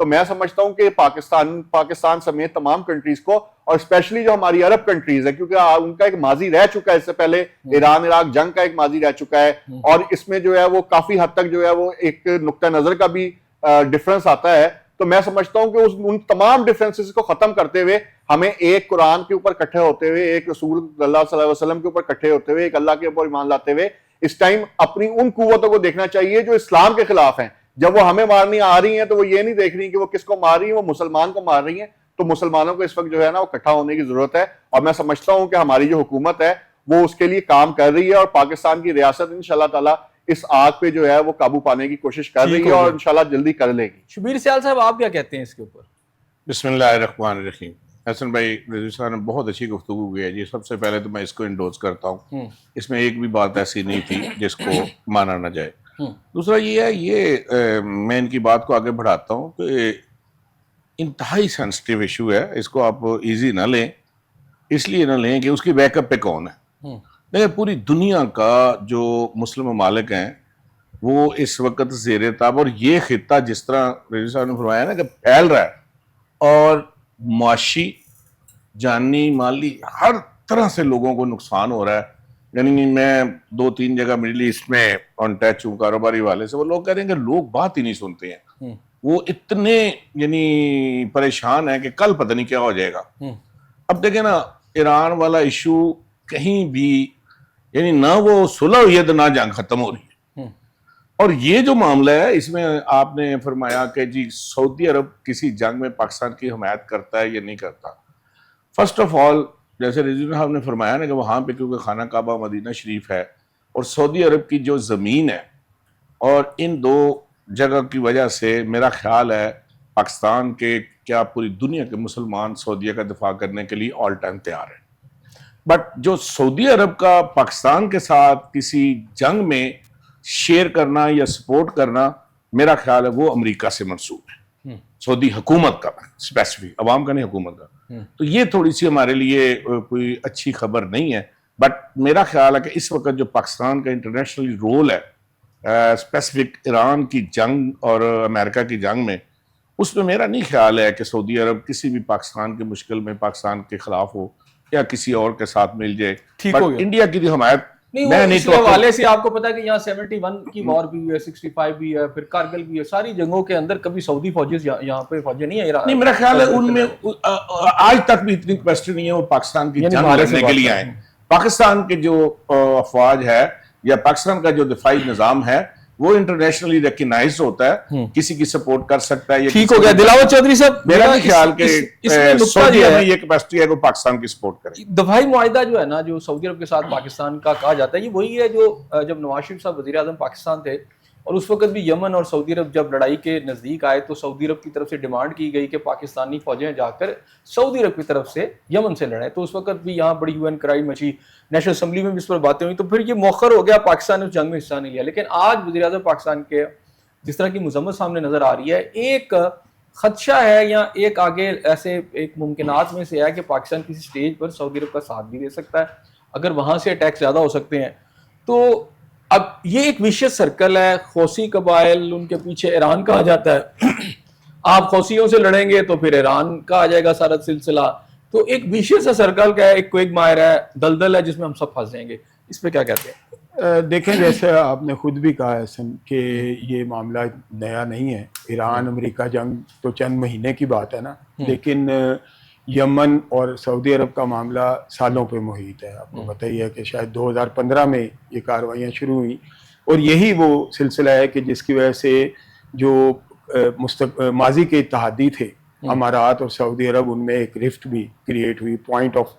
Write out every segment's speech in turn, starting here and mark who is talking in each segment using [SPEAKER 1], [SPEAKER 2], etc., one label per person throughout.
[SPEAKER 1] تو میں سمجھتا ہوں کہ پاکستان سمیت تمام کنٹریز کو, اور اسپیشلی جو ہماری عرب کنٹریز ہے, کیونکہ ان کا ایک ماضی رہ چکا ہے, اس سے پہلے ایران عراق جنگ کا ایک ماضی رہ چکا ہے, اور اس میں جو ہے وہ کافی حد تک جو ہے وہ ایک نقطہ نظر کا بھی ڈفرنس آتا ہے. تو میں سمجھتا ہوں کہ ان تمام ڈفرینسز کو ختم کرتے ہوئے ہمیں ایک قرآن کے اوپر اکٹھے ہوتے ہوئے, ایک رسول اللہ صلی اللہ علیہ وسلم کے اوپر اکٹھے ہوتے ہوئے, ایک اللہ کے اوپر ایمان لاتے ہوئے اس ٹائم اپنی ان قوتوں کو دیکھنا چاہیے جو اسلام کے خلاف ہیں. جب وہ ہمیں مارنی آ رہی ہیں تو وہ یہ نہیں دیکھ رہی کہ وہ کس کو مار رہی ہیں, وہ مسلمان کو مار رہی ہیں. تو مسلمانوں کو اس وقت جو ہے نا وہ اکٹھا ہونے کی ضرورت ہے, اور میں سمجھتا ہوں کہ ہماری جو حکومت ہے وہ اس کے لیے کام کر رہی ہے, اور پاکستان کی ریاست انشاءاللہ تعالی اس آگ پہ جو ہے وہ قابو پانے کی کوشش کر رہی ہے, اور انشاءاللہ جلدی کر لے گی.
[SPEAKER 2] شبیر سیال صاحب آپ کیا کہتے ہیں اس کے اوپر؟
[SPEAKER 3] بسم اللہ الرحمن الرحیم. حسن بھائی, رضوی صاحب نے بہت اچھی گفتگو کی ہے جی. سب سے پہلے تو میں اس کو انڈورس کرتا ہوں, اس میں ایک بھی بات ایسی نہیں تھی جس کو مانا نہ جائے. دوسرا یہ ہے, یہ میں ان کی بات کو آگے بڑھاتا ہوں کہ انتہائی سینسٹیو ایشو ہے, اس کو آپ ایزی نہ لیں. اس لیے نہ لیں کہ اس کی بیک اپ پہ کون ہے. دیکھیں, پوری دنیا کا جو مسلم ممالک ہیں وہ اس وقت زیر تاب, اور یہ خطہ جس طرح رضوی صاحب نے فرمایا نا کہ پھیل رہا ہے, اور معاشی, جانی, مالی, ہر طرح سے لوگوں کو نقصان ہو رہا ہے. یعنی میں 2-3 جگہ مڈل ایسٹ میں آن ٹچ ہوں کاروباری والے سے, وہ لوگ کہہ رہے ہیں کہ لوگ بات ہی نہیں سنتے ہیں. وہ اتنے یعنی پریشان ہیں کہ کل پتہ نہیں کیا ہو جائے گا. اب دیکھیں نا, ایران والا ایشو کہیں بھی یعنی نہ وہ صلح ہوئی ہے تو نہ جنگ ختم ہو رہی ہے. اور یہ جو معاملہ ہے اس میں آپ نے فرمایا کہ جی سعودی عرب کسی جنگ میں پاکستان کی حمایت کرتا ہے یا نہیں کرتا. فرسٹ آف آل, جیسے رضوی صاحب نے فرمایا نا کہ وہاں پہ کیونکہ خانہ کعبہ مدینہ شریف ہے, اور سعودی عرب کی جو زمین ہے, اور ان دو جگہ کی وجہ سے میرا خیال ہے پاکستان کے کیا پوری دنیا کے مسلمان سعودیہ کا دفاع کرنے کے لیے آل ٹائم تیار ہیں. بٹ جو سعودی عرب کا پاکستان کے ساتھ کسی جنگ میں شیئر کرنا یا سپورٹ کرنا, میرا خیال ہے وہ امریکہ سے منسوب ہے, سعودی حکومت کا, اسپیسیفک عوام کا نہیں, حکومت کا. تو یہ تھوڑی سی ہمارے لیے کوئی اچھی خبر نہیں ہے. بٹ میرا خیال ہے کہ اس وقت جو پاکستان کا انٹرنیشنل رول ہے اسپیسیفک ایران کی جنگ اور امریکہ کی جنگ میں, اس میں میرا نہیں خیال ہے کہ سعودی عرب کسی بھی پاکستان کی مشکل میں پاکستان کے خلاف ہو یا کسی اور کے ساتھ مل جائے. بٹ انڈیا کی حمایت
[SPEAKER 2] میں نہیں, تو حوالے سے آپ کو پتا ہے کہ یہاں 71 کی وار بھی ہے, 65 بھی ہے, پھر کارگل بھی ہے, ساری جنگوں کے اندر کبھی سعودی فوجی یہاں پہ فوجی نہیں ہے.
[SPEAKER 3] نہیں, میرا خیال ہے ان میں آج تک بھی اتنی کیپیسٹی نہیں ہے وہ پاکستان کی جنگ لڑنے کے لیے آئے. پاکستان کے جو افواج ہے یا پاکستان کا جو دفاعی نظام ہے وہ انٹرنیشنلی ریکگنائزڈ ہوتا ہے, کسی کی سپورٹ کر سکتا ہے.
[SPEAKER 2] ٹھیک ہو گیا دلاور چودھری صاحب,
[SPEAKER 3] میرا نہیں خیال کہ سعودی میں یہ کیپیسٹی ہے کہ پاکستان کی سپورٹ کرے.
[SPEAKER 2] دفاعی معاہدہ جو ہے نا جو سعودی عرب کے ساتھ پاکستان کا کہا جاتا ہے, یہ وہی ہے جو جب نواز شریف صاحب وزیر اعظم پاکستان تھے, اور اس وقت بھی یمن اور سعودی عرب جب لڑائی کے نزدیک آئے تو سعودی عرب کی طرف سے ڈیمانڈ کی گئی کہ پاکستانی فوجیں جا کر سعودی عرب کی طرف سے یمن سے لڑیں. تو اس وقت بھی یہاں بڑی UN کرائی مچی, نیشنل اسمبلی میں بھی اس پر باتیں ہوئی, تو پھر یہ مؤخر ہو گیا, پاکستان نے اس جنگ میں حصہ نہیں لیا. لیکن آج وزیر اعظم پاکستان کے جس طرح کی مذمت سامنے نظر آ رہی ہے, ایک خدشہ ہے یا ایک آگے ایسے ایک ممکنات میں سے ہے کہ پاکستان کسی سٹیج پر سعودی عرب کا ساتھ بھی دے سکتا ہے, اگر وہاں سے اٹیک زیادہ ہو سکتے ہیں. تو اب یہ ایک ویشیس سرکل ہے, خوسی قبائل, ان کے پیچھے ایران کہا جاتا ہے, آپ خوسیوں سے لڑیں گے تو پھر ایران کا آ جائے گا سارا سلسلہ. تو ایک ویشیس سرکل کا ایک کوئک مائر ہے, دلدل ہے جس میں ہم سب پھنس جائیں گے. اس پہ کیا کہتے ہیں؟
[SPEAKER 4] دیکھیں, جیسے آپ نے خود بھی کہا حسن کہ یہ معاملہ نیا نہیں ہے. ایران امریکہ جنگ تو چند مہینے کی بات ہے نا, لیکن یمن اور سعودی عرب کا معاملہ سالوں پہ محیط ہے. آپ کو بتائیے کہ شاید 2015 میں یہ کارروائیاں شروع ہوئیں, اور یہی وہ سلسلہ ہے کہ جس کی وجہ سے جو ماضی کے اتحادی تھے امارات اور سعودی عرب, ان میں ایک رفٹ بھی کریٹ ہوئی, پوائنٹ آف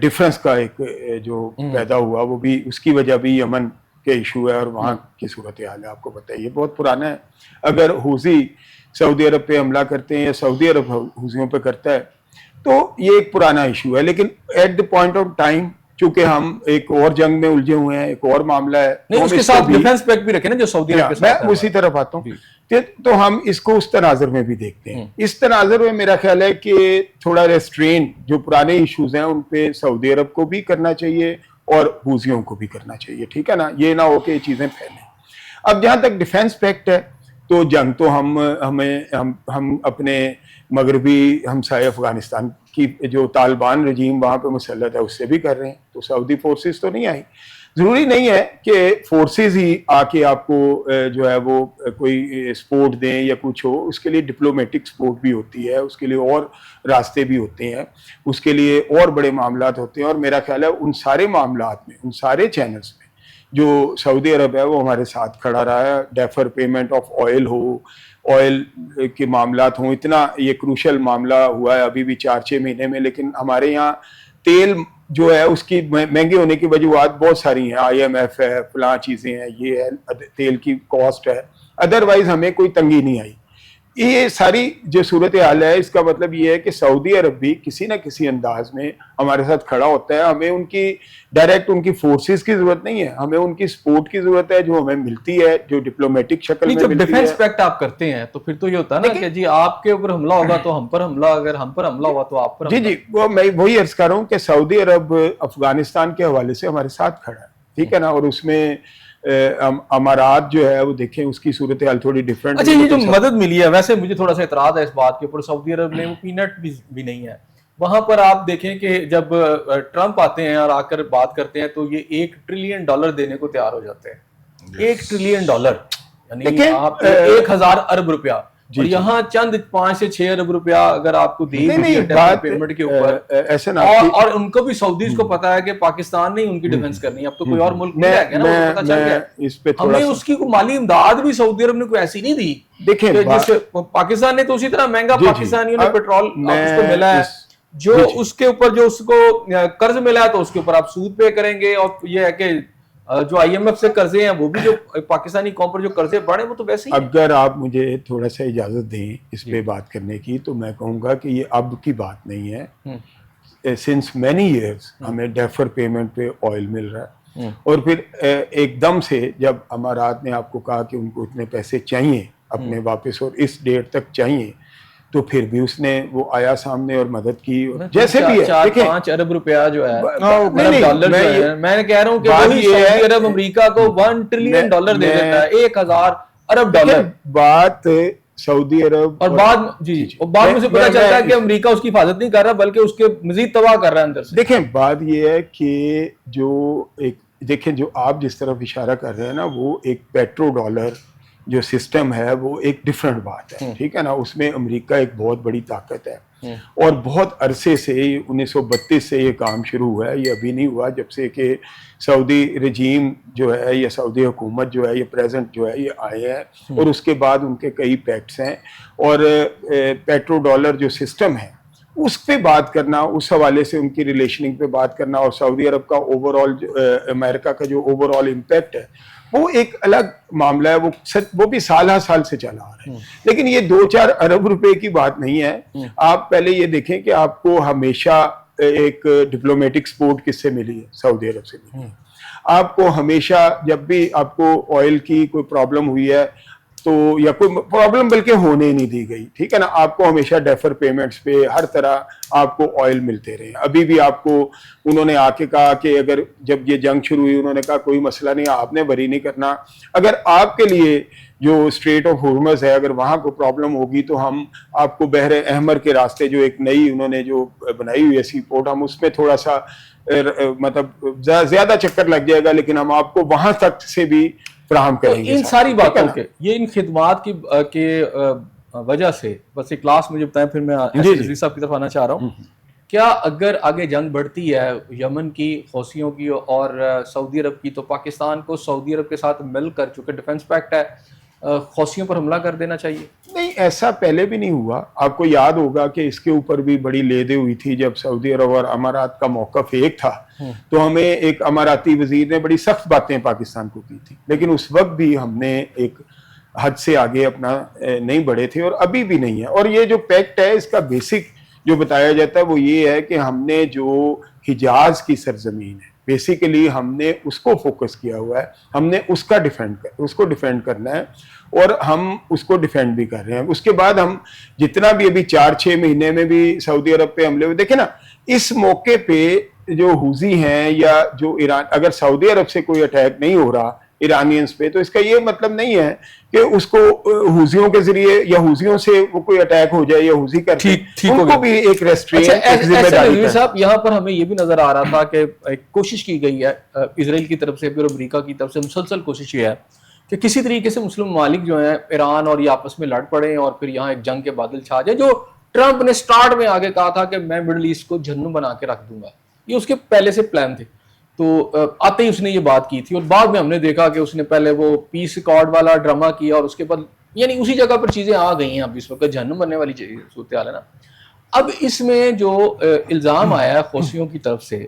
[SPEAKER 4] ڈفرنس کا ایک جو پیدا ہوا, وہ بھی اس کی وجہ بھی یمن کے ایشو ہے اور وہاں کی صورتحال ہے. آپ کو بتائیے بہت پرانا ہے. اگر حوثی سعودی عرب پہ حملہ کرتے ہیں یا سعودی عرب حوثیوں پہ کرتا ہے تو یہ ایک پرانا ایشو ہے. لیکن at the point of time چونکہ ہم ایک اور جنگ میں الجھے ہوئے ہیں, ایک اور معاملہ ہے,
[SPEAKER 2] اس کے ساتھ ڈیفنس پیکٹ بھی رکھے نا جو سعودی عرب کے ساتھ,
[SPEAKER 4] میں اسی طرف آتا ہوں. تو ہم اس کو اس تناظر میں بھی دیکھتے ہیں. اس تناظر میں میرا خیال ہے کہ تھوڑا ریسٹرین جو پرانے ایشوز ہیں ان پہ سعودی عرب کو بھی کرنا چاہیے اور حوثیوں کو بھی کرنا چاہیے. ٹھیک ہے نا, یہ نہ ہو کہ یہ چیزیں پھیلیں. اب جہاں تک ڈیفنس پیکٹ ہے تو جنگ تو ہم اپنے مغربی ہمسائے افغانستان کی جو طالبان رجیم وہاں پہ مسلط ہے اس سے بھی کر رہے ہیں. تو سعودی فورسز تو نہیں آئی. ضروری نہیں ہے کہ فورسز ہی آ کے آپ کو جو ہے وہ کوئی سپورٹ دیں یا کچھ ہو. اس کے لیے ڈپلومیٹک سپورٹ بھی ہوتی ہے, اس کے لیے اور راستے بھی ہوتے ہیں, اس کے لیے اور بڑے معاملات ہوتے ہیں. اور میرا خیال ہے ان سارے معاملات میں, ان سارے چینلز میں جو سعودی عرب ہے وہ ہمارے ساتھ کھڑا رہا ہے. ڈیفر پیمنٹ آف آئل ہو, آئل کے معاملات ہوں, اتنا یہ کروشل معاملہ ہوا ہے ابھی بھی 4-6 مہینے میں. لیکن ہمارے یہاں تیل جو ہے اس کی مہنگے ہونے کی وجوہات بہت ساری ہیں. IMF ہے, فلاں چیزیں ہیں, یہ ہے, تیل کی کاسٹ ہے. ادروائز ہمیں کوئی تنگی نہیں آئی. یہ ساری جو صورتحال ہے اس کا مطلب یہ ہے کہ سعودی عرب بھی کسی نہ کسی انداز میں ہمارے ساتھ کھڑا ہوتا ہے. ہمیں ان کی ڈائریکٹ ان کی فورسز کی ضرورت نہیں ہے, ہمیں ان کی سپورٹ کی ضرورت ہے جو ہمیں ملتی ہے, جو ڈپلومیٹک شکل میں
[SPEAKER 2] جب
[SPEAKER 4] ملتی
[SPEAKER 2] ڈیفنس
[SPEAKER 4] ہے.
[SPEAKER 2] پیکٹ آپ کرتے ہیں تو پھر تو یہ ہوتا ہے نا کہ جی آپ کے اوپر حملہ ہوگا تو ہم پر حملہ, اگر ہم پر حملہ ہوا تو آپ پر حملہ.
[SPEAKER 4] جی وہ میں وہی عرض کر رہا ہوں کہ سعودی عرب افغانستان کے حوالے سے ہمارے ساتھ کھڑا ہے, ٹھیک ہے نا. اور اس میں امارات جو ہے وہ دیکھیں اس کی صورٹحال تھوڑی ڈفرینٹ.
[SPEAKER 2] اچھا, یہ جو مدد ملی ہے, ویسے مجھے تھوڑا سا اعتراض ہے اس بات کے اوپر. سعودی عرب نے وہ پینٹ بھی نہیں ہے وہاں پر. آپ دیکھیں کہ جب ٹرمپ آتے ہیں اور آ کر بات کرتے ہیں تو یہ $1 ٹریلین دینے کو تیار ہو جاتے ہیں. $1 ٹریلین یعنی آپ 1000 ارب روپیہ, اور یہاں چند 5 سے 6 ارب روپیہ اگر آپ کو دی پیمنٹ کے اوپر. اور ان کو بھی سعودیز کو پتا ہے کہ پاکستان نہیں ان کی ڈیفنس کرنی, اب تو کوئی اور ملک نہیں رہ گیا نا, پتا چل گیا. ہمیں اس کی مالی امداد بھی سعودی عرب نے کوئی ایسی نہیں دی. دیکھیں پاکستان نے تو اسی طرح مہنگا پاکستانیوں نے پیٹرول اس کو ملا ہے, جو اس کے اوپر جو اس کو قرض ملا ہے تو اس کے اوپر آپ سود پے کریں گے. اور یہ ہے کہ جو IMF سے قرضے ہیں وہ بھی جو پاکستانی قوم پر جو قرضے بڑھے وہ تو ویسے ہی.
[SPEAKER 4] اگر آپ مجھے تھوڑا سا اجازت دیں اس پہ بات کرنے کی, تو میں کہوں گا کہ یہ اب کی بات نہیں ہے. سنس مینی ایئرز ہمیں ڈیفر پیمنٹ پہ آئل مل رہا ہے, اور پھر ایک دم سے جب امارات نے آپ کو کہا کہ ان کو اتنے پیسے چاہیے اپنے واپس اور اس ڈیٹ تک چاہیے, تو پھر بھی اس نے وہ آیا سامنے اور مدد کی. جیسے بھی ہے
[SPEAKER 2] 4-5 ارب روپیہ جو ہے ڈالر جو ہے, میں کہہ رہا ہوں کہ وہی سعودی عرب امریکہ کو $1 ٹریلین دے دیتا ہے, 1000 ارب ڈالر.
[SPEAKER 4] بات سعودی عرب
[SPEAKER 2] اور بعد میں سے پتہ چلتا ہے کہ امریکہ اس کی حفاظت نہیں کر رہا بلکہ اس کے مزید تباہ کر رہا ہے اندر سے.
[SPEAKER 4] دیکھیں بات یہ ہے کہ جو ایک دیکھیں جو آپ جس طرف اشارہ کر رہے ہیں نا, وہ ایک پیٹرو ڈالر جو سسٹم ہے وہ ایک ڈیفرنٹ بات ہے, ٹھیک ہے نا. اس میں امریکہ ایک بہت بڑی طاقت ہے, اور بہت عرصے سے 1932 سے یہ کام شروع ہوا ہے. یہ ابھی نہیں ہوا, جب سے کہ سعودی رجیم جو ہے یا سعودی حکومت جو ہے یہ پریزنٹ جو ہے یہ آئے ہیں, اور اس کے بعد ان کے کئی پیکٹس ہیں. اور پیٹرو ڈالر جو سسٹم ہے اس پہ بات کرنا, اس حوالے سے ان کی ریلیشننگ پہ بات کرنا, اور سعودی عرب کا اوور آل امریکہ کا جو اوور آل امپیکٹ ہے وہ ایک الگ معاملہ ہے. وہ بھی سال سے چلا آ رہا ہے. لیکن یہ 2-4 ارب روپے کی بات نہیں ہے. آپ پہلے یہ دیکھیں کہ آپ کو ہمیشہ ایک ڈپلومیٹک سپورٹ کس سے ملی ہے, سعودی عرب سے ملی ہے. آپ کو ہمیشہ جب بھی آپ کو آئل کی کوئی پرابلم ہوئی ہے تو, یا کوئی پرابلم بلکہ ہونے نہیں دی گئی, ٹھیک ہے نا, آپ کو ہمیشہ ڈیفر پیمنٹس پہ ہر طرح آپ کو آئل ملتے رہے. ابھی بھی آپ کو انہوں نے آ کے کہا کہ اگر جب یہ جنگ شروع ہوئی انہوں نے کہا کوئی مسئلہ نہیں, آپ نے بری نہیں کرنا, اگر آپ کے لیے جو اسٹریٹ آف ہورمز ہے اگر وہاں کو پرابلم ہوگی تو ہم آپ کو بحر احمر کے راستے جو ایک نئی انہوں نے جو بنائی ہوئی ہے سی پورٹ, ہم اس میں تھوڑا سا مطلب زیادہ چکر لگ جائے گا لیکن ہم آپ کو وہاں تک سے بھی فراہم کریں گے.
[SPEAKER 2] ان ساری باتوں کے یہ ان خدمات کی وجہ سے بس ایک کلاس مجھے بتائیں, پھر میں رضوی صاحب کی طرف آنا چاہ رہا ہوں. کیا اگر آگے جنگ بڑھتی ہے یمن کی حوثیوں کی اور سعودی عرب کی, تو پاکستان کو سعودی عرب کے ساتھ مل کر, چونکہ ڈیفنس پیکٹ ہے, حوثیوں پر حملہ کر دینا چاہیے؟
[SPEAKER 4] نہیں, ایسا پہلے بھی نہیں ہوا. آپ کو یاد ہوگا کہ اس کے اوپر بھی بڑی لیدے ہوئی تھی جب سعودی عرب اور امارات کا موقف ایک تھا, تو ہمیں ایک اماراتی وزیر نے بڑی سخت باتیں پاکستان کو کی تھی, لیکن اس وقت بھی ہم نے ایک حد سے آگے اپنا نہیں بڑھے تھے, اور ابھی بھی نہیں ہے. اور یہ جو پیکٹ ہے اس کا بیسک جو بتایا جاتا ہے وہ یہ ہے کہ ہم نے جو حجاز کی سرزمین ہے بیسیکلی ہم نے اس کو فوکس کیا ہوا ہے, ہم نے اس کو ڈیفینڈ کرنا ہے, اور ہم اس کو ڈیفینڈ بھی کر رہے ہیں. اس کے بعد ہم جتنا بھی ابھی 4-6 مہینے میں بھی سعودی عرب پہ حملے ہوئے, دیکھیں نا اس موقع پہ جو حوثی ہیں یا جو ایران, اگر سعودی عرب سے کوئی اٹیک نہیں ہو رہا ایرانینس پہ. تو اس کا یہ مطلب نہیں ہے کہ اس کو حوثیوں کے ذریعے یا حوثیوں سے وہ کوئی اٹیک ہو جائے یا حوثی کرتے ہیں, ان کو بھی ایک ریسٹرینٹ ذمہ داری ہے.
[SPEAKER 2] صاحب یہاں پر ہمیں یہ بھی نظر آ رہا تھا کہ ایک کوشش کی گئی ہے اسرائیل کی طرف سے بھی اور امریکہ کی طرف سے مسلسل کوشش یہ ہے کہ کسی طریقے سے مسلم ممالک جو ہیں ایران اور یہ آپس میں لڑ پڑیں اور پھر یہاں ایک جنگ کے بادل چھا جائے, جو ٹرمپ نے سٹارٹ میں آگے کہا تھا کہ میں مڈل ایسٹ کو جہنم بنا کے رکھ دوں گا, یہ اس کے پہلے سے پلان تھے. تو آتے ہی اس نے یہ بات کی تھی اور بعد میں ہم نے دیکھا کہ اس نے پہلے وہ پیس ایکارڈ والا ڈرامہ کیا اور اس کے بعد یعنی اسی جگہ پر چیزیں آ گئی ہیں. اب اس وقت جہنم بننے والی صورتحال ہے نا. اب اس میں جو الزام آیا ہے حوثیوں کی طرف سے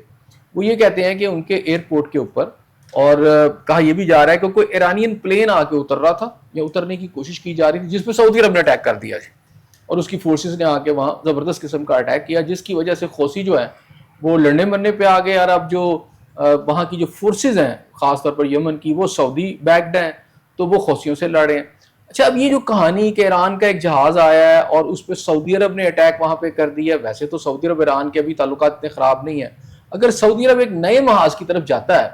[SPEAKER 2] وہ یہ کہتے ہیں کہ ان کے ایئرپورٹ کے اوپر, اور کہا یہ بھی جا رہا ہے کہ کوئی ایرانین پلین آ کے اتر رہا تھا یا اترنے کی کوشش کی جا رہی تھی, جس پہ سعودی عرب نے اٹیک کر دیا ہے اور اس کی فورسز نے آ کے وہاں زبردست قسم کا اٹیک کیا, جس کی وجہ سے حوثی جو ہے وہ لڑنے مرنے پہ آ گئے. اور اب جو وہاں کی جو فورسز ہیں خاص طور پر یمن کی, وہ سعودی بیکڈ ہیں تو وہ حوثیوں سے لڑے ہیں. اچھا, اب یہ جو کہانی کہ ایران کا ایک جہاز آیا ہے اور اس پہ سعودی عرب نے اٹیک وہاں پہ کر دیا ہے, ویسے تو سعودی عرب ایران کے ابھی تعلقات اتنے خراب نہیں ہیں. اگر سعودی عرب ایک نئے محاذ کی طرف جاتا ہے,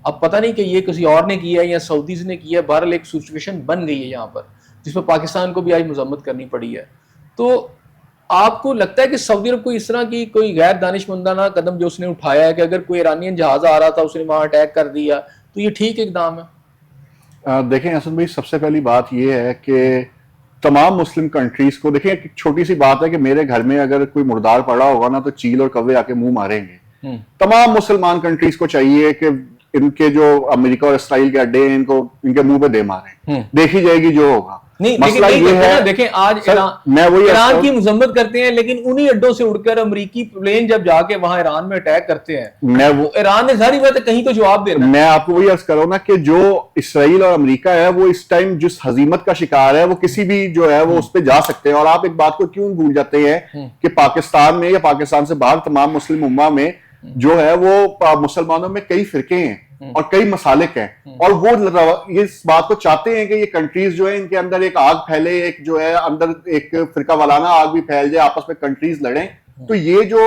[SPEAKER 2] اب پتہ نہیں کہ یہ کسی اور نے کیا ہے یا سعودیز نے کیا ہے, بہرحال ایک سچویشن بن گئی ہے یہاں پر جس پہ پاکستان کو بھی آج مذمت کرنی پڑی ہے. تو آپ کو لگتا ہے کہ سعودی عرب کو اس طرح کی کوئی غیر دانشمندانہ قدم جو اس نے اٹھایا ہے کہ اگر کوئی ایرانین جہاز آ رہا تھا اس نے وہاں اٹیک کر دیا, تو یہ ٹھیک اقدام ہے؟
[SPEAKER 1] دیکھیں حسن بھائی, سب سے پہلی بات یہ ہے کہ تمام مسلم کنٹریز کو دیکھیں, ایک چھوٹی سی بات ہے کہ میرے گھر میں اگر کوئی مردار پڑا ہوگا نا تو چیل اور کوے آ کے منہ ماریں گے. تمام مسلمان کنٹریز کو چاہیے کہ ان کے جو امریکہ اور اسرائیل کے اڈے ہیں ان کو ان کے منہ پہ دے ماریں, دیکھی جائے گی جو ہوگا.
[SPEAKER 2] نہیں دیکھیں آج ایران کی مذمت کرتے ہیں لیکن انہی اڈوں سے اڑ کر امریکی پلین جب جا کے وہاں ایران میں اٹیک کرتے ہیں, ایران نے ظاہری بات ہے کہیں تو جواب دے رہا ہے.
[SPEAKER 1] میں آپ کو وہی عرض کروں نا کہ جو اسرائیل اور امریکہ ہے وہ اس ٹائم جس ہزیمت کا شکار ہے وہ کسی بھی جو ہے وہ اس پہ جا سکتے ہیں. اور آپ ایک بات کو کیوں بھول جاتے ہیں کہ پاکستان میں یا پاکستان سے باہر تمام مسلم امہ میں جو ہے وہ مسلمانوں میں کئی فرقے ہیں اور کئی مسالک ہیں, اور وہ اس بات کو چاہتے ہیں کہ یہ کنٹریز جو ہے ان کے اندر ایک آگ پھیلے, ایک جو ہے اندر ایک فرقہ وارانہ آگ بھی پھیل جائے, آپس میں کنٹریز لڑیں. تو یہ جو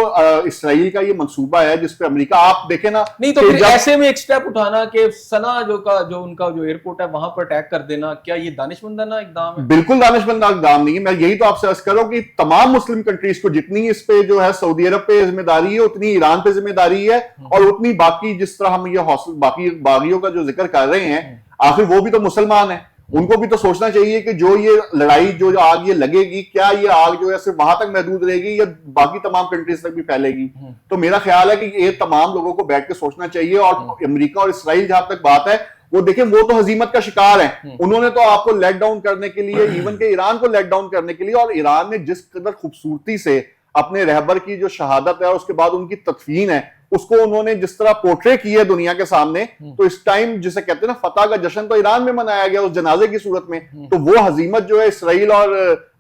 [SPEAKER 1] اسرائیل کا یہ منصوبہ ہے جس پہ امریکہ آپ دیکھیں نا,
[SPEAKER 2] نہیں تو پھر ایسے میں ایک سٹیپ اٹھانا کہ سنا جو ان کا جو ایئرپورٹ ہے وہاں پر اٹیک کر دینا, کیا یہ دانشمندانہ اقدام ہے؟
[SPEAKER 1] بالکل دانشمندانہ اقدام نہیں ہے. میں یہی تو آپ سے عرض کروں کہ تمام مسلم کنٹریز کو جتنی اس پہ جو ہے سعودی عرب پہ ذمہ داری ہے اتنی ایران پہ ذمہ داری ہے, اور اتنی باقی جس طرح ہم یہ حوصلہ باقی باغیوں کا جو ذکر کر رہے ہیں, آخر وہ بھی تو مسلمان ہیں, ان کو بھی تو سوچنا چاہیے کہ جو یہ لڑائی جو آگ یہ لگے گی, کیا یہ آگ جو ہے صرف وہاں تک محدود رہے گی یا باقی تمام کنٹریز تک بھی پھیلے گی. تو میرا خیال ہے کہ یہ تمام لوگوں کو بیٹھ کے سوچنا چاہیے. اور امریکہ اور اسرائیل جہاں تک بات ہے وہ دیکھیں وہ تو ہزیمت کا شکار ہیں, انہوں نے تو آپ کو لیٹ ڈاؤن کرنے کے لیے, ایون کہ ایران کو لیٹ ڈاؤن کرنے کے لیے, اور ایران نے جس قدر خوبصورتی سے اپنے رہبر کی جو شہادت ہے اور اس کے بعد ان کی تدفین ہے اس کو انہوں نے جس طرح پورٹرے کی ہے دنیا کے سامنے, تو اس ٹائم جسے کہتے ہیں نا فتح کا جشن تو ایران میں منایا گیا اس جنازے کی صورت میں. تو وہ ہزیمت جو ہے اسرائیل اور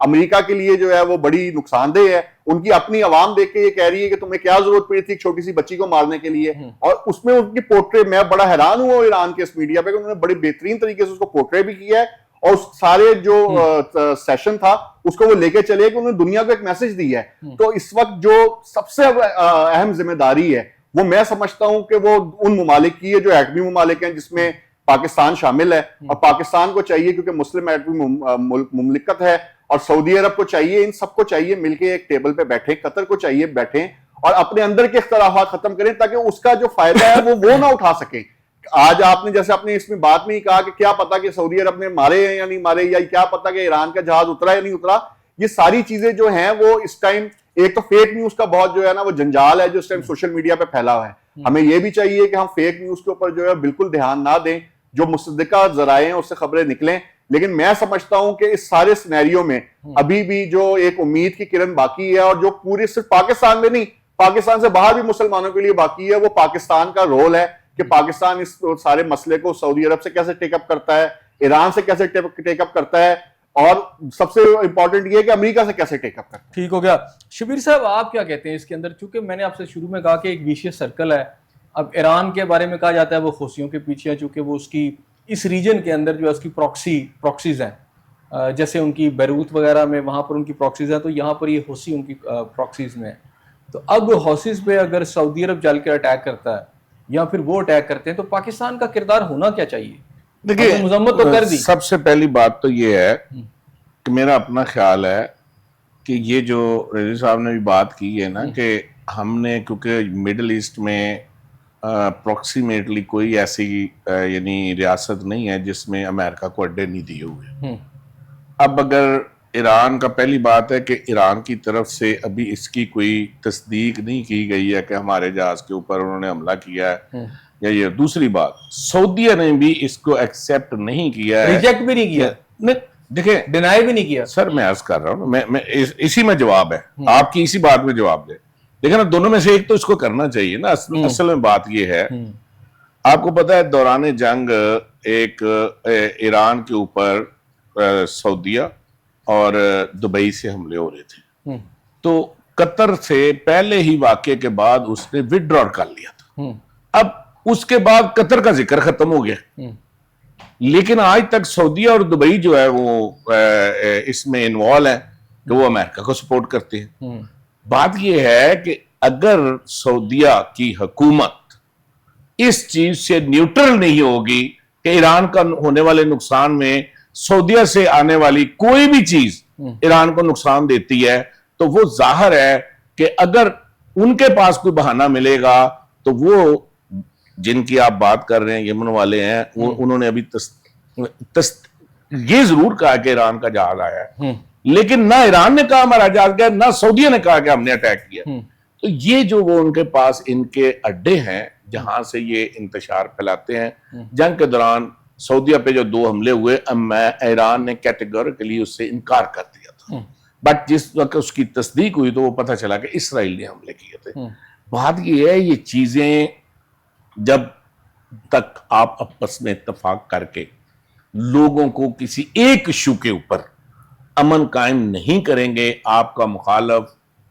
[SPEAKER 1] امریکہ کے لیے جو ہے وہ بڑی نقصان دہ ہے. ان کی اپنی عوام دیکھ کے یہ کہہ رہی ہے کہ تمہیں کیا ضرورت پڑی تھی ایک چھوٹی سی بچی کو مارنے کے لیے, اور اس میں ان کی پورٹرے, میں بڑا حیران ہوا ایران کے اس میڈیا پہ کہ انہوں نے بڑے بہترین طریقے سے اس کو پورٹرے بھی کیا ہے, اور اس سارے جو سیشن تھا اس کو وہ لے کے چلے کہ انہوں نے دنیا کو ایک میسج دیا ہے. تو اس وقت جو سب سے اہم ذمہ داری ہے وہ میں سمجھتا ہوں کہ وہ ان ممالک کی ہے جو ایٹمی ممالک ہیں جس میں پاکستان شامل ہے, اور پاکستان کو چاہیے کیونکہ مسلم ایٹمی مملکت ہے, اور سعودی عرب کو چاہیے, ان سب کو چاہیے مل کے ایک ٹیبل پہ بیٹھیں, قطر کو چاہیے بیٹھیں اور اپنے اندر کے اختلافات ختم کریں تاکہ اس کا جو فائدہ ہے وہ نہ اٹھا سکیں. آج آپ نے جیسے اپنے اس میں بات میں ہی کہا کہ کیا پتا کہ سعودی عرب نے مارے ہیں یا نہیں مارے, یا کیا پتا کہ ایران کا جہاز اترا یا نہیں اترا, یہ ساری چیزیں جو ہیں وہ اس ٹائم ایک تو فیک نیوز کا بہت جو ہے نا وہ جنجال ہے جو اس ٹائم سوشل میڈیا پہ پھیلا ہوا ہے. ہمیں یہ بھی چاہیے کہ ہم فیک نیوز کے اوپر جو ہے بالکل دھیان نہ دیں, جو مصدقہ ذرائع ہیں اس سے خبریں نکلیں. لیکن میں سمجھتا ہوں کہ اس سارے سینیریو میں ابھی بھی جو ایک امید کی کرن باقی ہے, اور جو پوری صرف پاکستان میں نہیں پاکستان سے باہر بھی مسلمانوں کے لیے باقی ہے, وہ پاکستان کا رول ہے کہ پاکستان اس سارے مسئلے کو سعودی عرب سے کیسے ٹیک اپ کرتا ہے, ایران سے کیسے ٹیک اپ کرتا ہے, اور سب سے امپورٹنٹ یہ ہے کہ امریکہ سے کیسے ٹیک اپ کرتا ہے.
[SPEAKER 2] ٹھیک ہو گیا. شبیر صاحب آپ کیا کہتے ہیں اس کے اندر, چونکہ میں نے آپ سے شروع میں کہا کہ ایک ویشیس سرکل ہے. اب ایران کے بارے میں کہا جاتا ہے وہ حوثیوں کے پیچھے ہے, چونکہ وہ اس کی اس ریجن کے اندر جو ہے اس کی پراکسیز ہیں, جیسے ان کی بیروت وغیرہ میں وہاں پر ان کی پراکسیز ہیں, تو یہاں پر یہ حوثی ان کی پراکسیز میں ہے. تو اب حوثیز پہ اگر سعودی عرب چل کے اٹیک کرتا ہے یا پھر وہ اٹیک کرتے ہیں تو پاکستان کا کردار ہونا کیا چاہیے؟
[SPEAKER 3] دیکھیے
[SPEAKER 2] مذمت تو کر دی.
[SPEAKER 3] سب سے پہلی بات تو یہ ہے کہ میرا اپنا خیال ہے کہ یہ جو رضوی صاحب نے بھی بات کی ہے نا کہ ہم نے کیونکہ مڈل ایسٹ میں اپروکسیمیٹلی کوئی ایسی یعنی ریاست نہیں ہے جس میں امریکہ کو اڈے نہیں دیے ہوئے. اب اگر ایران کا پہلی بات ہے کہ ایران کی طرف سے ابھی اس کی کوئی تصدیق نہیں کی گئی ہے کہ ہمارے جہاز کے اوپر انہوں نے حملہ کیا ہے یا یہ. دوسری بات سعودیہ نے بھی اس کو ایکسیپٹ نہیں کیا ہے,
[SPEAKER 2] ریجیکٹ بھی نہیں کیا,
[SPEAKER 3] دیکھیں
[SPEAKER 2] ڈینائی بھی نہیں کیا.
[SPEAKER 3] سر میں عرض کر رہا ہوں میں اسی میں جواب ہے, آپ کی اسی بات میں جواب دے. لیکن دونوں میں سے ایک تو اس کو کرنا چاہیے نا. اصل میں بات یہ ہے, آپ کو پتا ہے دوران جنگ ایک ایران کے اوپر سعودیہ اور دبئی سے حملے ہو رہے تھے, تو قطر سے پہلے ہی واقعے کے بعد اس نے وڈرا کر لیا تھا. اب اس کے بعد قطر کا ذکر ختم ہو گیا, لیکن آج تک سعودیہ اور دبئی جو ہے وہ اس میں انوالو ہے کہ وہ امریکہ کو سپورٹ کرتے ہیں. بات یہ ہے کہ اگر سعودیہ کی حکومت اس چیز سے نیوٹرل نہیں ہوگی کہ ایران کا ہونے والے نقصان میں سعودیہ سے آنے والی کوئی بھی چیز ایران کو نقصان دیتی ہے, تو وہ ظاہر ہے کہ اگر ان کے پاس کوئی بہانہ ملے گا تو وہ جن کی آپ بات کر رہے ہیں یمن والے ہیں, انہوں نے ابھی یہ ضرور کہا کہ ایران کا جہاز آیا ہے, لیکن نہ ایران نے کہا ہمارا جہاز گیا, نہ سعودیہ نے کہا کہ ہم نے اٹیک کیا. تو یہ جو وہ ان کے پاس ان کے اڈے ہیں جہاں سے یہ انتشار پھیلاتے ہیں. جنگ کے دوران سعودیہ پہ جو 2 حملے ہوئے, ایران نے کیٹیگوریکلی اس سے انکار کر دیا تھا, بٹ جس وقت اس کی تصدیق ہوئی تو وہ پتہ چلا کہ اسرائیل نے حملے کیے تھے. بات یہ ہے یہ چیزیں جب تک آپ آپس میں اتفاق کر کے لوگوں کو کسی ایک ایشو کے اوپر امن قائم نہیں کریں گے, آپ کا مخالف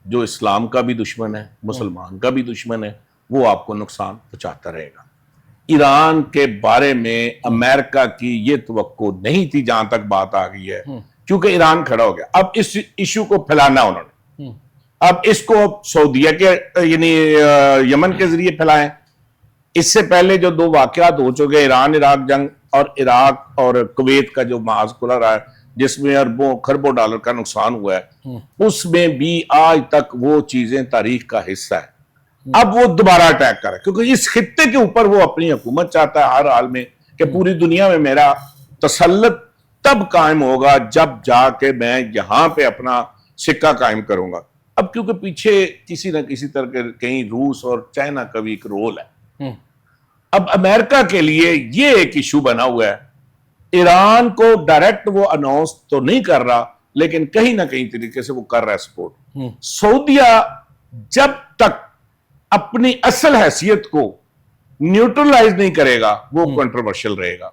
[SPEAKER 3] جو اسلام کا بھی دشمن ہے, مسلمان کا بھی دشمن ہے, وہ آپ کو نقصان پہنچاتا رہے گا. ایران کے بارے میں امریکہ کی یہ توقع نہیں تھی جہاں تک بات آ گئی ہے, کیونکہ ایران کھڑا ہو گیا. اب اس ایشو کو پھیلانا انہوں نے, اب اس کو سعودیہ کے یعنی یمن کے ذریعے پھیلائیں. اس سے پہلے جو 2 واقعات ہو چکے, ایران عراق جنگ اور عراق اور کویت کا جو محاذ کھلا رہا ہے جس میں اربوں خربوں ڈالر کا نقصان ہوا ہے, اس میں بھی آج تک وہ چیزیں تاریخ کا حصہ ہے. اب وہ دوبارہ اٹیک کرے کیونکہ اس خطے کے اوپر وہ اپنی حکومت چاہتا ہے ہر حال میں کہ پوری دنیا میں میرا تسلط تب قائم ہوگا جب جا کے میں یہاں پہ اپنا سکہ قائم کروں گا. اب کیونکہ پیچھے کسی نہ کسی طرح کے کہیں روس اور چائنا کا بھی ایک رول ہے. اب امریکہ کے لیے یہ ایک ایشو بنا ہوا ہے, ایران کو ڈائریکٹ وہ اناؤنس تو نہیں کر رہا لیکن کہیں نہ کہیں طریقے سے وہ کر رہا ہے سپورٹ. سعودیہ جب تک اپنی اصل حیثیت کو نیوٹرلائز نہیں کرے گا وہ کنٹروورشل رہے گا.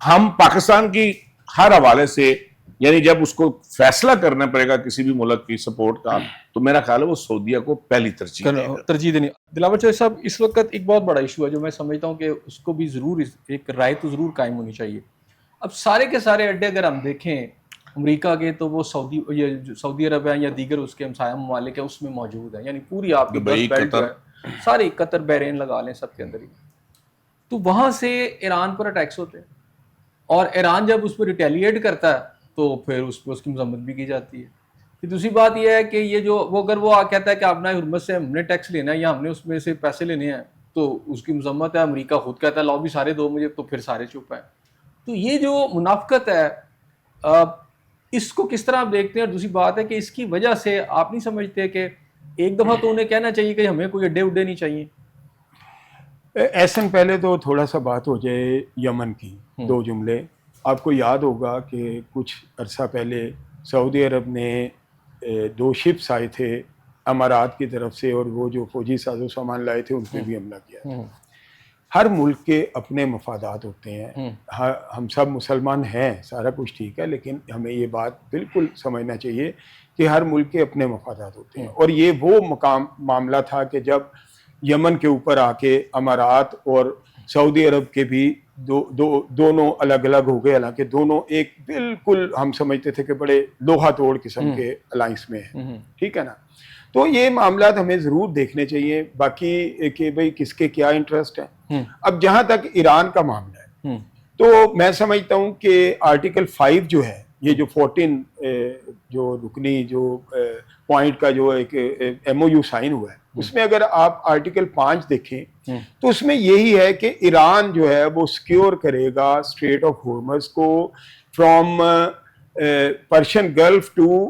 [SPEAKER 3] ہم پاکستان کی ہر حوالے سے یعنی جب اس کو فیصلہ کرنا پڑے گا کسی بھی ملک کی سپورٹ کا, تو میرا خیال ہے وہ سعودیہ کو پہلی ترجیح دینی.
[SPEAKER 2] دلاور چوہدری صاحب, اس وقت ایک بہت بڑا ایشو ہے جو میں سمجھتا ہوں کہ اس کو بھی ضرور ایک رائے تو ضرور قائم ہونی چاہیے. اب سارے کے سارے اڈے اگر ہم دیکھیں امریکہ کے تو وہ سعودی عرب ہے یا دیگر اس کے ہمسایہ ممالک ہیں اس میں موجود ہے, یعنی پوری آپ کی ساری قطر بحرین لگا لیں سب کے اندر ہی. تو وہاں سے ایران پر اٹیکس ہوتے ہیں اور ایران جب اس پہ ریٹیلیٹ کرتا ہے تو پھر اس پہ اس کی مذمت بھی کی جاتی ہے. پھر دوسری بات یہ ہے کہ یہ جو وہ اگر وہ کہتا ہے کہ اپنا حرمت سے ہم نے ٹیکس لینا ہے یا ہم نے اس میں سے پیسے لینے ہیں تو اس کی مذمت ہے. امریکہ خود کہتا ہے لاؤ بھی سارے دو مجھے, تو پھر سارے چپ ہیں. تو یہ جو منافقت ہے اس کو کس طرح آپ دیکھتے ہیں؟ اور دوسری بات ہے کہ اس کی وجہ سے آپ نہیں سمجھتے کہ ایک دفعہ تو انہیں کہنا چاہیے کہ ہمیں کوئی اڈے اڈے نہیں چاہیے؟
[SPEAKER 4] ایسن پہلے تو تھوڑا سا بات ہو جائے یمن کی, 2 جملے. آپ کو یاد ہوگا کہ کچھ عرصہ پہلے سعودی عرب نے 2 شپس آئے تھے امارات کی طرف سے اور وہ جو فوجی ساز و سامان لائے تھے ان پہ بھی حملہ کیا. ہر ملک کے اپنے مفادات ہوتے ہیں, ہم سب مسلمان ہیں, سارا کچھ ٹھیک ہے, لیکن ہمیں یہ بات بالکل سمجھنا چاہیے کہ ہر ملک کے اپنے مفادات ہوتے ہیں. اور یہ وہ معاملہ تھا کہ جب یمن کے اوپر آ کے امارات اور سعودی عرب کے بھی دونوں الگ الگ ہو گئے, حالانکہ دونوں ایک بالکل ہم سمجھتے تھے کہ بڑے لوہا توڑ قسم کے الائنس میں ہیں, ٹھیک ہے نا. تو یہ معاملات ہمیں ضرور دیکھنے چاہیے, باقی کہ بھئی کس کے کیا انٹرسٹ ہے. اب جہاں تک ایران کا معاملہ ہے, تو میں سمجھتا ہوں کہ آرٹیکل 5 جو ہے، یہ جو 14 جو رکنی جو پوائنٹ کا جو ایک ایم او یو سائن ہوا ہے، اس میں اگر آپ آرٹیکل 5 دیکھیں تو اس میں یہی ہے کہ ایران جو ہے وہ سیکیور کرے گا اسٹریٹ آف ہارمز کو فرام پرشین گلف ٹو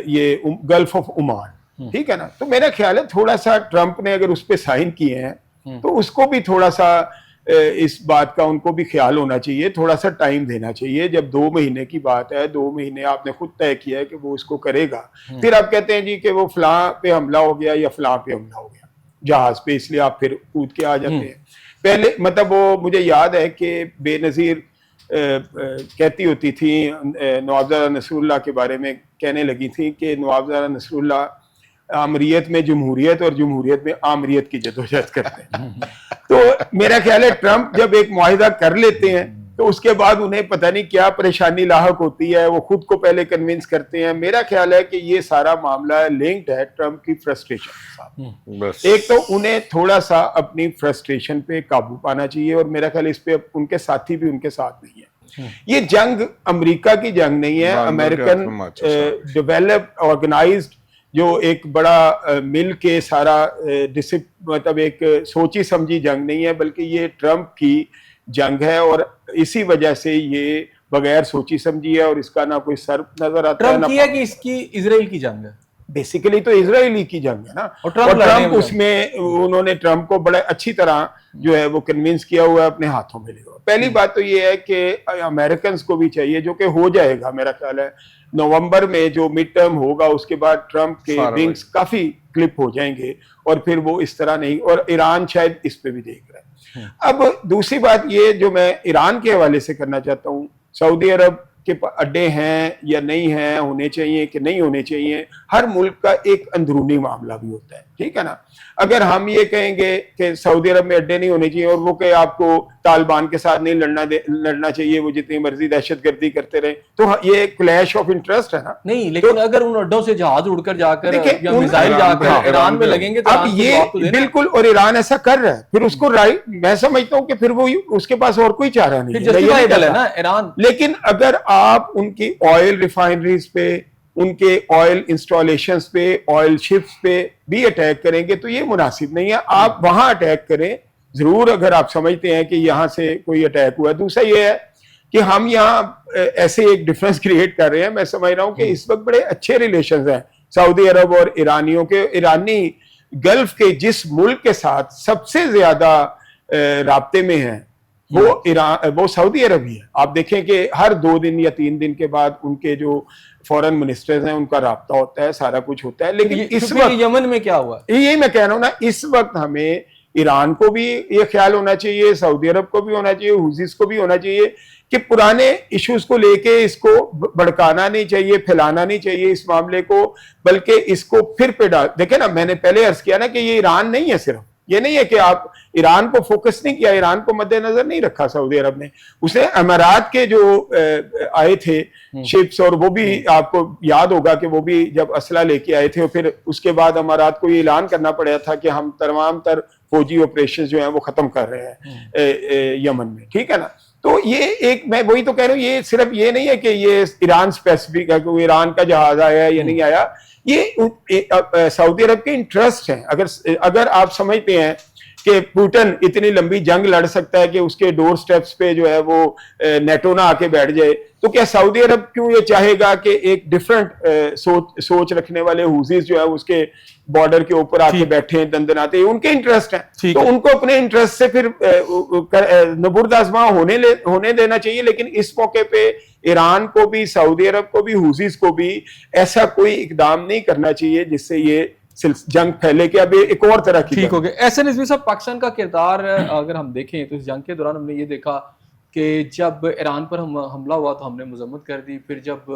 [SPEAKER 4] یہ گلف آف عمان، ٹھیک ہے نا. تو میرا خیال ہے تھوڑا سا ٹرمپ نے اگر اس پہ سائن کیے ہیں تو اس کو بھی تھوڑا سا اس بات کا ان کو بھی خیال ہونا چاہیے، تھوڑا سا ٹائم دینا چاہیے. جب 2 مہینے کی بات ہے، 2 مہینے آپ نے خود طے کیا ہے کہ وہ اس کو کرے گا، پھر آپ کہتے ہیں جی کہ وہ فلاں پہ حملہ ہو گیا یا فلاں پہ حملہ ہو گیا جہاز پہ، اس لیے آپ پھر کود کے آ جاتے ہیں. پہلے مطلب وہ مجھے یاد ہے کہ بے نظیر کہتی ہوتی تھی نواب زادہ نصر اللہ کے بارے میں، کہنے لگی تھی کہ نواب زادہ نصر اللہ آمریت میں جمہوریت اور جمہوریت میں آمریت کی جدوجہد کرتے ہیں. تو میرا خیال ہے ٹرمپ جب ایک معاہدہ کر لیتے ہیں تو اس کے بعد انہیں پتہ نہیں کیا پریشانی لاحق ہوتی ہے، وہ خود کو پہلے کنونس کرتے ہیں. میرا خیال ہے کہ یہ سارا معاملہ لنکڈ ہے ٹرمپ کی فرسٹریشن کے ساتھ.
[SPEAKER 3] بس
[SPEAKER 4] ایک تو انہیں تھوڑا سا اپنی فرسٹریشن پہ قابو پانا چاہیے، اور میرا خیال اس پہ ان کے ساتھی بھی ان کے ساتھ نہیں ہے. یہ جنگ امریکہ کی جنگ نہیں ہے، امریکن ڈیولپ آرگنائزڈ جو ایک بڑا مل کے سارا مطلب ایک سوچی سمجھی جنگ نہیں ہے، بلکہ یہ ٹرمپ کی جنگ ہے، اور اسی وجہ سے یہ بغیر سوچی سمجھی ہے، اور اس کا نہ کوئی سر نظر آتا ہے.
[SPEAKER 2] ٹرمپ کی ہے کہ اس کی اسرائیل کی جنگ ہے؟
[SPEAKER 4] بیسیکلی تو اسرائیلی کی جنگ ہے نا،
[SPEAKER 2] اور
[SPEAKER 4] ٹرمپ اس میں انہوں نے ٹرمپ کو بڑے اچھی طرح جو ہے وہ کنونس کیا ہوا ہے، اپنے ہاتھوں میں لے ہوا. پہلی بات تو یہ ہے کہ امریکنز کو بھی چاہیے، جو کہ ہو جائے گا میرا خیال ہے نومبر میں جو مڈ ٹرم ہوگا، اس کے بعد ٹرمپ کے ونگز کافی کلپ ہو جائیں گے، اور پھر وہ اس طرح نہیں، اور ایران شاید اس پہ بھی دیکھ رہا ہے. اب دوسری بات یہ جو میں ایران کے حوالے سے کرنا چاہتا ہوں، سعودی عرب کے اڈے ہیں یا نہیں ہیں، ہونے چاہیے کہ نہیں ہونے چاہیے، ہر ملک کا ایک اندرونی معاملہ بھی ہوتا ہے، ٹھیک ہے نا. اگر ہم یہ کہیں گے کہ سعودی عرب میں اڈے نہیں ہونے چاہیے، اور وہ کہ آپ کو طالبان کے ساتھ نہیں لڑنا چاہیے، وہ جتنی مرضی دہشت گردی کرتے رہے، تو یہ کلیش آف انٹرسٹ ہے نا.
[SPEAKER 2] نہیں، لیکن اگر ان اڈوں سے جہاز اڑ کر جا کر یا میزائل جا کر ایران میں لگیں گے تو
[SPEAKER 4] اب یہ بالکل، اور ایران ایسا کر رہا ہے، پھر اس کو میں سمجھتا ہوں کہ پھر وہ اس کے پاس اور کوئی چارہ نہیں ہے
[SPEAKER 2] نا ایران.
[SPEAKER 4] لیکن اگر آپ ان کی آئل ریفائنریز پہ، ان کے آئل انسٹالیشنز پہ، آئل شپس پہ بھی اٹیک کریں گے تو یہ مناسب نہیں ہے. آپ وہاں اٹیک کریں ضرور اگر آپ سمجھتے ہیں کہ یہاں سے کوئی اٹیک ہوا ہے. دوسرا یہ ہے کہ ہم یہاں ایسے ایک ڈفرینس کریٹ کر رہے ہیں. میں سمجھ رہا ہوں کہ اس وقت بڑے اچھے ریلیشنز ہیں سعودی عرب اور ایرانیوں کے. ایرانی گلف کے جس ملک کے ساتھ سب سے زیادہ رابطے میں ہیں وہ سعودی عرب ہی ہے. آپ دیکھیں کہ ہر 2 دن یا 3 دن کے بعد ان کے جو فورن منسٹرز ہیں ان کا رابطہ ہوتا ہے، سارا کچھ ہوتا ہے. لیکن اس وقت
[SPEAKER 2] یمن میں کیا ہوا،
[SPEAKER 4] یہی میں کہہ رہا ہوں نا، اس وقت ہمیں ایران کو بھی یہ خیال ہونا چاہیے، سعودی عرب کو بھی ہونا چاہیے، حوثیز کو بھی ہونا چاہیے کہ پرانے ایشوز کو لے کے اس کو بھڑکانا نہیں چاہیے، پھیلانا نہیں چاہیے اس معاملے کو، بلکہ اس کو پھر دیکھیں نا، میں نے پہلے عرض کیا نا کہ یہ ایران نہیں ہے، صرف یہ نہیں ہے کہ آپ ایران کو فوکس نہیں کیا، ایران کو مد نظر نہیں رکھا سعودی عرب نے. اس نے امارات کے جو آئے تھے شپس، اور وہ بھی آپ کو یاد ہوگا کہ وہ بھی جب اسلحہ لے کے آئے تھے، اور پھر اس کے بعد امارات کو یہ اعلان کرنا پڑا تھا کہ ہم تمام تر فوجی آپریشن جو ہیں وہ ختم کر رہے ہیں یمن میں، ٹھیک ہے نا. تو یہ ایک، میں وہی تو کہہ رہا ہوں، یہ صرف یہ نہیں ہے کہ یہ ایران اسپیسیفک ہے کہ وہ ایران کا جہاز آیا یا نہیں آیا، یہ سعودی عرب کے انٹرسٹ ہیں. اگر آپ سمجھتے ہیں کہ پوٹن اتنی لمبی جنگ لڑ سکتا ہے کہ اس کے ڈور سٹیپس پہ جو ہے وہ نیٹو نہ آ کے بیٹھ جائے، تو کیا سعودی عرب کیوں یہ چاہے گا کہ ایک ڈفرنٹ سوچ رکھنے والے حوثیز جو ہے اس کے بارڈر کے اوپر آ کے بیٹھے ہیں، دندناتے ہیں؟ ان کے انٹرسٹ ہیں، تو ان کو اپنے انٹرسٹ سے پھر نبرد آزماں ہونے دینا چاہیے. لیکن اس موقع پہ ایران کو بھی، سعودی عرب کو بھی، حوثیز کو بھی ایسا کوئی اقدام نہیں کرنا چاہیے جس سے یہ جنگ پھیلے کہ اب ایک اور طرح کی.
[SPEAKER 2] ٹھیک ہو گیا. ایسے نظمی صاحب، پاکستان کا کردار اگر ہم دیکھیں تو اس جنگ کے دوران ہم نے یہ دیکھا کہ جب ایران پر حملہ ہوا تو ہم نے مذمت کر دی، پھر جب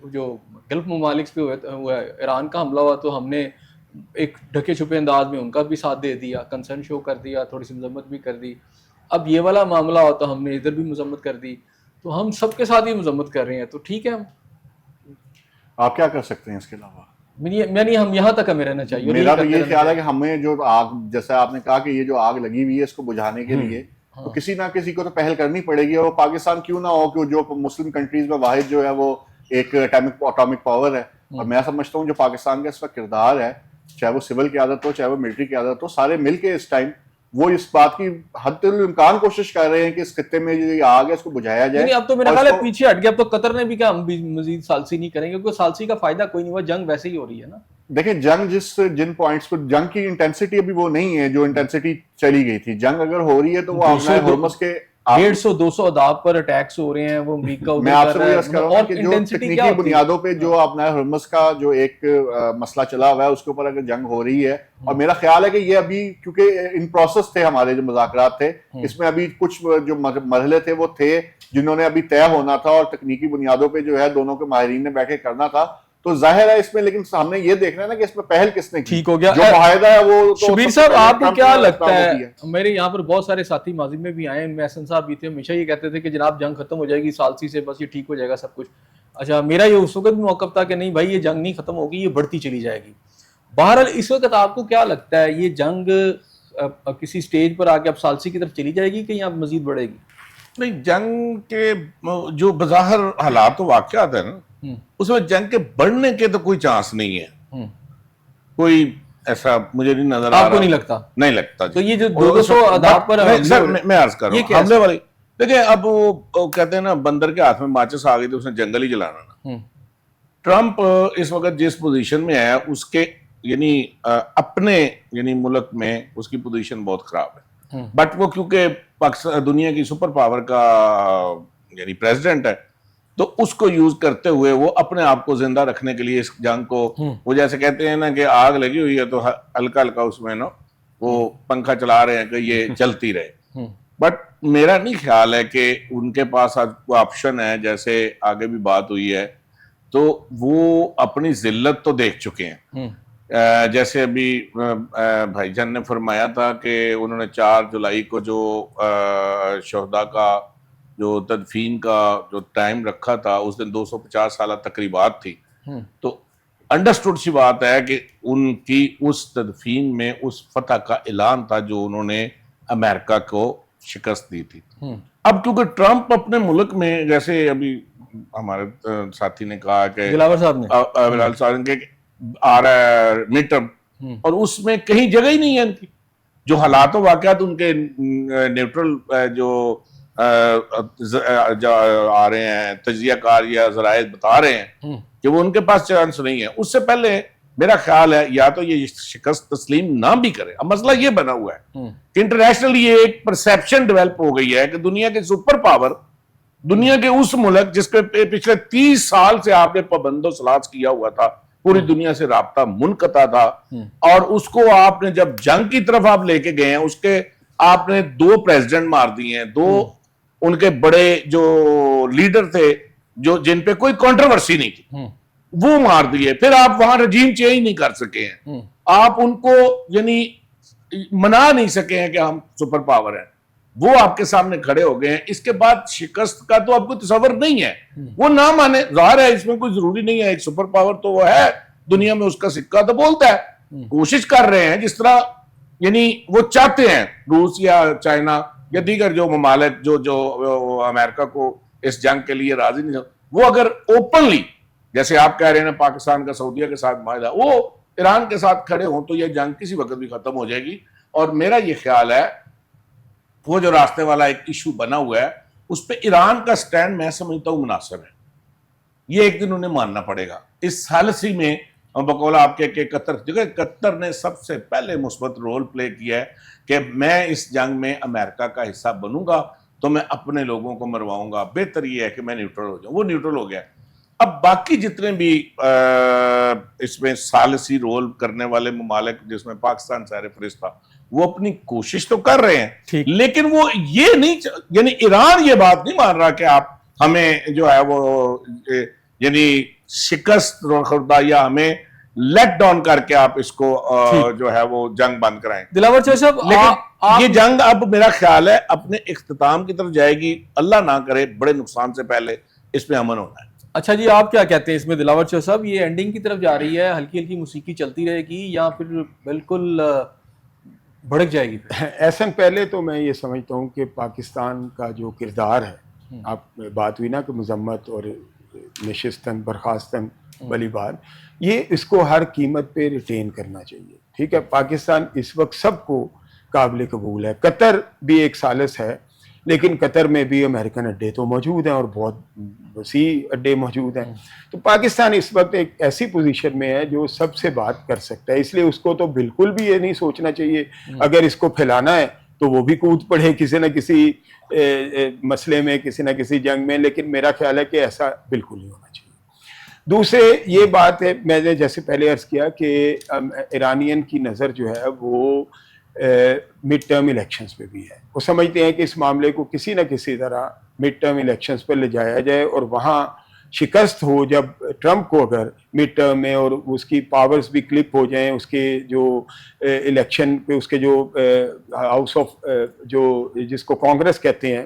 [SPEAKER 2] جو گلف ممالک پہ ہوا ایران کا حملہ ہوا تو ہم نے ایک ڈھکے چھپے انداز میں ان کا بھی ساتھ دے دیا، کنسرن شو کر دیا، تھوڑی سی مذمت بھی کر دی. اب یہ والا معاملہ ہوا تو ہم نے ادھر بھی مذمت کر دی. تو ہم سب کے ساتھ ہی مذمت کر رہے ہیں، تو ٹھیک ہے.
[SPEAKER 1] آپ کیا کر سکتے ہیں اس کے علاوہ؟
[SPEAKER 2] ہم یہاں تک ہمیں رہنا چاہیے.
[SPEAKER 1] میرا بھی یہ خیال ہے کہ ہمیں جو آگ، جیسا آپ نے کہا کہ یہ جو آگ لگی ہوئی ہے اس کو بجھانے کے لیے تو کسی نہ کسی کو تو پہل کرنی پڑے گی. اور وہ پاکستان کیوں نہ ہو کہ جو مسلم کنٹریز میں واحد جو ہے وہ ایک اٹامک پاور ہے. اور میں سمجھتا ہوں جو پاکستان کا اس وقت کردار ہے, چاہے وہ سول قیادت ہو چاہے وہ ملٹری قیادت ہو, سارے مل کے اس ٹائم وہ اس بات کی حد الامکان کوشش کر رہے ہیں کہ اس خطے میں جو یہ آگ ہے اس کو بجھایا جائے.
[SPEAKER 2] اب تو میرا خیال ہے پیچھے ہٹ گیا, اب تو قطر نے بھی کہا ہم بھی مزید ثالثی نہیں کریں گے, کیونکہ ثالثی کا فائدہ کوئی نہیں ہوا, جنگ ویسے ہی ہو رہی ہے نا.
[SPEAKER 1] دیکھیں جنگ جن پوائنٹس پر جنگ کی انٹینسٹی ابھی وہ نہیں ہے جو انٹینسٹی چلی گئی تھی. جنگ اگر ہو رہی ہے تو وہ آبنائے ہرمز کے
[SPEAKER 2] 150-200 اہداف پر اٹیکس ہو رہے ہیں, وہ امریکہ
[SPEAKER 1] میں آپ سے وہی عرض کر رہا ہوں کہ جو تکنیکی بنیادوں پہ جو آبنائے ہرمز کا جو ایک مسئلہ چلا ہوا ہے اس کے اوپر اگر جنگ ہو رہی ہے, اور میرا خیال ہے کہ یہ ابھی کیونکہ ان پروسیس تھے ہمارے جو مذاکرات تھے, اس میں ابھی کچھ جو مرحلے تھے وہ تھے جنہوں نے ابھی طے ہونا تھا, اور تکنیکی بنیادوں پہ جو ہے دونوں کے ماہرین نے بیٹھ کے کرنا تھا. تو ظاہر ہے اس میں, لیکن ہم نے یہ دیکھنا ہے نا کہ اس میں پہل کس نے کی.
[SPEAKER 2] ٹھیک ہو گیا
[SPEAKER 1] جو معاہدہ ہے وہ
[SPEAKER 2] شبیر صاحب آپ کو کیا لگتا ہے؟ میرے یہاں پر بہت سارے ساتھی ماضی میں بھی آئے ہیں, ان میں احسن صاحب بھی تھے, ہمیشہ یہ کہتے تھے کہ جناب جنگ ختم ہو جائے گی ثالثی سے, بس یہ ٹھیک ہو جائے گا سب کچھ. اچھا میرا یہ اس وقت بھی موقف تھا کہ نہیں بھائی یہ جنگ نہیں ختم ہوگی, یہ بڑھتی چلی جائے گی. بہرحال اس وقت آپ کو کیا لگتا ہے یہ جنگ کسی سٹیج پر آ کے اب ثالثی کی طرف چلی جائے گی کہ یا مزید بڑھے گی؟
[SPEAKER 3] نہیں, جنگ کے جو بظاہر حالات و واقعات ہیں نا اس میں جنگ کے بڑھنے کے تو کوئی چانس نہیں ہے, کوئی ایسا مجھے نہیں نظر آ رہا.
[SPEAKER 2] آپ کو نہیں لگتا؟
[SPEAKER 3] نہیں لگتا.
[SPEAKER 2] تو یہ جو 200 اہداف پر
[SPEAKER 3] میں عرض کر رہا ہوں حملے والی, دیکھیں اب وہ کہتے ہیں نا بندر کے ہاتھ میں ماچس آ گئی تو اس نے جنگل ہی جلانا نا. ٹرمپ اس وقت جس پوزیشن میں ہے اس کے یعنی اپنے یعنی ملک میں اس کی پوزیشن بہت خراب ہے, بٹ وہ کیونکہ پاکستان دنیا کی سپر پاور کا یعنی پریزیڈنٹ ہے تو اس کو یوز کرتے ہوئے وہ اپنے آپ کو زندہ رکھنے کے لیے اس جنگ کو, وہ جیسے کہتے ہیں نا کہ آگ لگی ہوئی ہے تو ہلکا ہلکا اس میں نا وہ پنکھا چلا رہے ہیں کہ یہ چلتی رہے. بٹ میرا نہیں خیال ہے کہ ان کے پاس آج کوئی آپشن ہے, جیسے آگے بھی بات ہوئی ہے تو وہ اپنی ذلت تو دیکھ چکے ہیں. جیسے ابھی بھائی جان نے فرمایا تھا کہ انہوں نے 4 جولائی کو جو شہداء کا جو تدفین کا جو ٹائم رکھا تھا اس دن 250 سالہ تقریبات تھی, تو انڈرسٹوڈ سی بات ہے کہ ان کی اس تدفین میں اس فتح کا اعلان تھا جو انہوں نے امریکہ کو شکست دی تھی. اب کیونکہ ٹرمپ اپنے ملک میں جیسے ابھی ہمارے ساتھی نے کہا کہ
[SPEAKER 2] دلاور صاحب
[SPEAKER 3] نے آ رہا ہے مڈ ٹرم, اور اس میں کہیں جگہ ہی نہیں ہے ان کی, جو حالات و واقعات ان کے نیوٹرل جو آ رہے ہیں تجزیہ کار یا ذرائع بتا رہے ہیں کہ وہ ان کے پاس چانس نہیں ہے. اس سے پہلے میرا خیال ہے یا تو یہ شکست تسلیم نہ بھی کرے. اب مسئلہ یہ بنا ہوا ہے کہ انٹرنیشنل یہ ایک پرسیپشن ڈیولپ ہو گئی ہے کہ دنیا کے سپر پاور, دنیا کے اس ملک جس کے پچھلے 30 سال سے آپ نے پابند و سلاذ کیا ہوا تھا, پوری دنیا سے رابطہ منقطع تھا, اور اس کو آپ نے جب جنگ کی طرف آپ لے کے گئے ہیں, اس کے آپ نے 2 پریزیڈنٹ مار دیے ہیں, 2 ان کے بڑے جو لیڈر تھے جو جن پہ کوئی کنٹروورسی نہیں تھی وہ مار دیے, پھر آپ وہاں رجیم چینج نہیں کر سکے ہیں, آپ ان کو یعنی منا نہیں سکے ہیں کہ ہم سپر پاور ہیں, وہ آپ کے سامنے کھڑے ہو گئے ہیں. اس کے بعد شکست کا تو آپ کو تصور نہیں ہے, وہ نہ مانے, ظاہر ہے اس میں کوئی ضروری نہیں ہے, ایک سپر پاور تو وہ ہے دنیا میں, اس کا سکہ تو بولتا ہے, کوشش کر رہے ہیں جس طرح یعنی وہ چاہتے ہیں روس یا چائنا یا دیگر جو ممالک جو امریکہ کو اس جنگ کے لیے راضی نہیں, وہ اگر اوپنلی جیسے آپ کہہ رہے ہیں پاکستان کا سعودیہ کے ساتھ معاہدہ, وہ ایران کے ساتھ کھڑے ہوں تو یہ جنگ کسی وقت بھی ختم ہو جائے گی. اور میرا یہ خیال ہے وہ جو راستے والا ایک ایشو بنا ہوا ہے اس پہ ایران کا سٹینڈ میں سمجھتا ہوں مناسب ہے, یہ ایک دن انہیں ماننا پڑے گا. اس ثالثی میں بقول آپ کے کہ قطر نے سب سے پہلے مثبت رول پلے کیا ہے کہ میں اس جنگ میں امریکہ کا حصہ بنوں گا تو میں اپنے لوگوں کو مرواؤں گا, بہتر یہ ہے کہ میں نیوٹرل ہو جاؤں. وہ نیوٹرل ہو گیا. اب باقی جتنے بھی اس میں ثالثی رول کرنے والے ممالک جس میں پاکستان سیر فہرست تھا, وہ اپنی کوشش تو کر رہے ہیں, لیکن وہ یہ نہیں یعنی ایران یہ بات نہیں مان رہا کہ آپ ہمیں جو ہے وہ یعنی شکست خوردہ یا ہمیں لیٹ ڈاؤن کر کے آپ اس کو جو ہے وہ جنگ بند کرائیں.
[SPEAKER 2] دلاور صاحب
[SPEAKER 3] لیکن یہ جنگ اب میرا خیال ہے اپنے اختتام کی طرف جائے گی, اللہ نہ کرے بڑے نقصان سے پہلے اس پہ امن ہونا ہے.
[SPEAKER 2] اچھا جی, آپ کیا کہتے ہیں اس میں دلاور صاحب, یہ اینڈنگ کی طرف جا رہی ہے, ہلکی ہلکی موسیقی چلتی رہے گی یا پھر بالکل بھڑک جائے گی پھر.
[SPEAKER 4] احسن پہلے تو میں یہ سمجھتا ہوں کہ پاکستان کا جو کردار ہے، آپ بات ہوئی نا کہ مذمت اور نشستن برخاستن والی بات، یہ اس کو ہر قیمت پہ ریٹین کرنا چاہیے. ٹھیک ہے، پاکستان اس وقت سب کو قابل قبول ہے. قطر بھی ایک ثالث ہے، لیکن قطر میں بھی امریکن اڈے تو موجود ہیں اور بہت وسیع اڈے موجود ہیں. تو پاکستان اس وقت ایک ایسی پوزیشن میں ہے جو سب سے بات کر سکتا ہے. اس لیے اس کو تو بالکل بھی یہ نہیں سوچنا چاہیے اگر اس کو پھیلانا ہے تو وہ بھی کود پڑے کسی نہ کسی مسئلے میں، کسی نہ کسی جنگ میں، لیکن میرا خیال ہے کہ ایسا بالکل نہیں ہونا چاہیے. دوسرے یہ بات ہے، میں نے جیسے پہلے عرض کیا کہ ایرانین کی نظر جو ہے وہ مڈ ٹرم الیکشنز پہ بھی ہے. وہ سمجھتے ہیں کہ اس معاملے کو کسی نہ کسی طرح مڈ ٹرم الیکشنز پہ لے جایا جائے اور وہاں شکست ہو جب ٹرمپ کو اگر مڈ ٹرم میں، اور اس کی پاورز بھی کلپ ہو جائیں، اس کے جو الیکشن پہ اس کے جو ہاؤس آف جو جس کو کانگریس کہتے ہیں،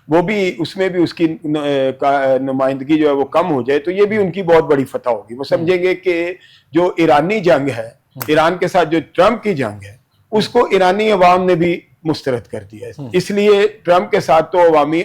[SPEAKER 4] وہ بھی اس میں بھی اس کی نمائندگی جو ہے وہ کم ہو جائے، تو یہ بھی ان کی بہت بڑی فتح ہوگی. وہ سمجھیں گے کہ جو ایرانی جنگ ہے، ایران کے ساتھ جو ٹرمپ کی جنگ ہے، اس کو ایرانی عوام نے بھی مسترد کر دیا ہے. اس لیے ٹرمپ کے ساتھ تو عوامی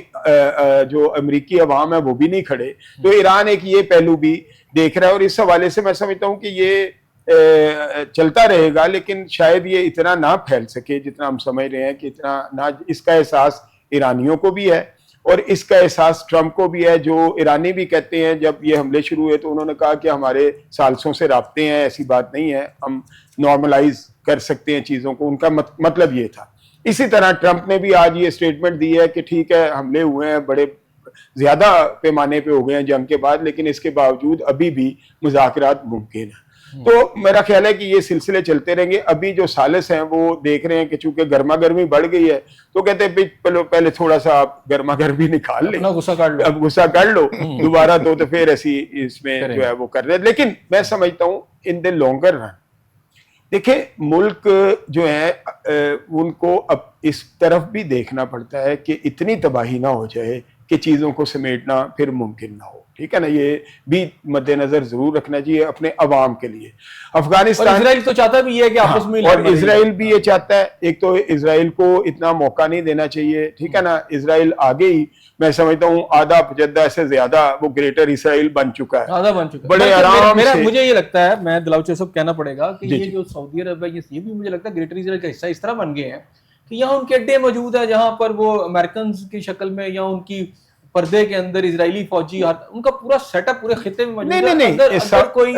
[SPEAKER 4] جو امریکی عوام ہے وہ بھی نہیں کھڑے. تو ایران ایک یہ پہلو بھی دیکھ رہا ہے، اور اس حوالے سے میں سمجھتا ہوں کہ یہ چلتا رہے گا، لیکن شاید یہ اتنا نہ پھیل سکے جتنا ہم سمجھ رہے ہیں، کہ اتنا نہ. اس کا احساس ایرانیوں کو بھی ہے اور اس کا احساس ٹرمپ کو بھی ہے. جو ایرانی بھی کہتے ہیں جب یہ حملے شروع ہوئے تو انہوں نے کہا کہ ہمارے ثالثوں سے رابطے ہیں، ایسی بات نہیں ہے، ہم نارملائز کر سکتے ہیں چیزوں کو. ان کا مطلب یہ تھا. اسی طرح ٹرمپ نے بھی آج یہ سٹیٹمنٹ دی ہے کہ ٹھیک ہے حملے ہوئے ہیں، بڑے زیادہ پیمانے پہ ہو گئے ہیں جنگ کے بعد، لیکن اس کے باوجود ابھی بھی مذاکرات ممکن ہیں. تو میرا خیال ہے کہ یہ سلسلے چلتے رہیں گے. ابھی جو ثالث ہیں وہ دیکھ رہے ہیں کہ چونکہ گرما گرمی بڑھ گئی ہے تو کہتے ہیں پہلے تھوڑا سا آپ گرما گرمی نکال لیں،
[SPEAKER 2] غصہ کر لو،
[SPEAKER 4] اب غصہ کر لو دوبارہ تو پھر ایسی اس میں جو ہے وہ کر رہے ہیں. لیکن میں سمجھتا ہوں ان دی لانگر رن، دیکھیں ملک جو ہے ان کو اب اس طرف بھی دیکھنا پڑتا ہے کہ اتنی تباہی نہ ہو جائے کہ چیزوں کو سمیٹنا پھر ممکن نہ ہو. ٹھیک ہے نا، یہ بھی مد نظر ضرور رکھنا چاہیے اپنے عوام کے لیے. افغانستان،
[SPEAKER 2] اسرائیل تو چاہتا بھی ہے کہ آپس میں،
[SPEAKER 4] اور اسرائیل بھی یہ چاہتا ہے. ایک تو اسرائیل کو اتنا موقع نہیں دینا چاہیے. ٹھیک ہے نا، اسرائیل آگے ہی میں سمجھتا ہوں آدھا پجدہ سے زیادہ وہ گریٹر اسرائیل بن چکا ہے، بڑے آرام سے.
[SPEAKER 2] مجھے یہ لگتا ہے، میں دلاؤچے صاحب کہنا پڑے گا کہ یہ جو سعودی عرب ہے یہ بھی مجھے لگتا ہے گریٹر اسرائیل کا حصہ اس طرح بن گئے ہیں کہ یہاں ان کے اڈے موجود ہیں جہاں پر وہ امریکنز کی شکل میں یا ان کی پردے کے اندر اسرائیلی فوجی، ان کا پورا سیٹ اپ پورے خطے میں موجود ہے.
[SPEAKER 4] نہیں کوئی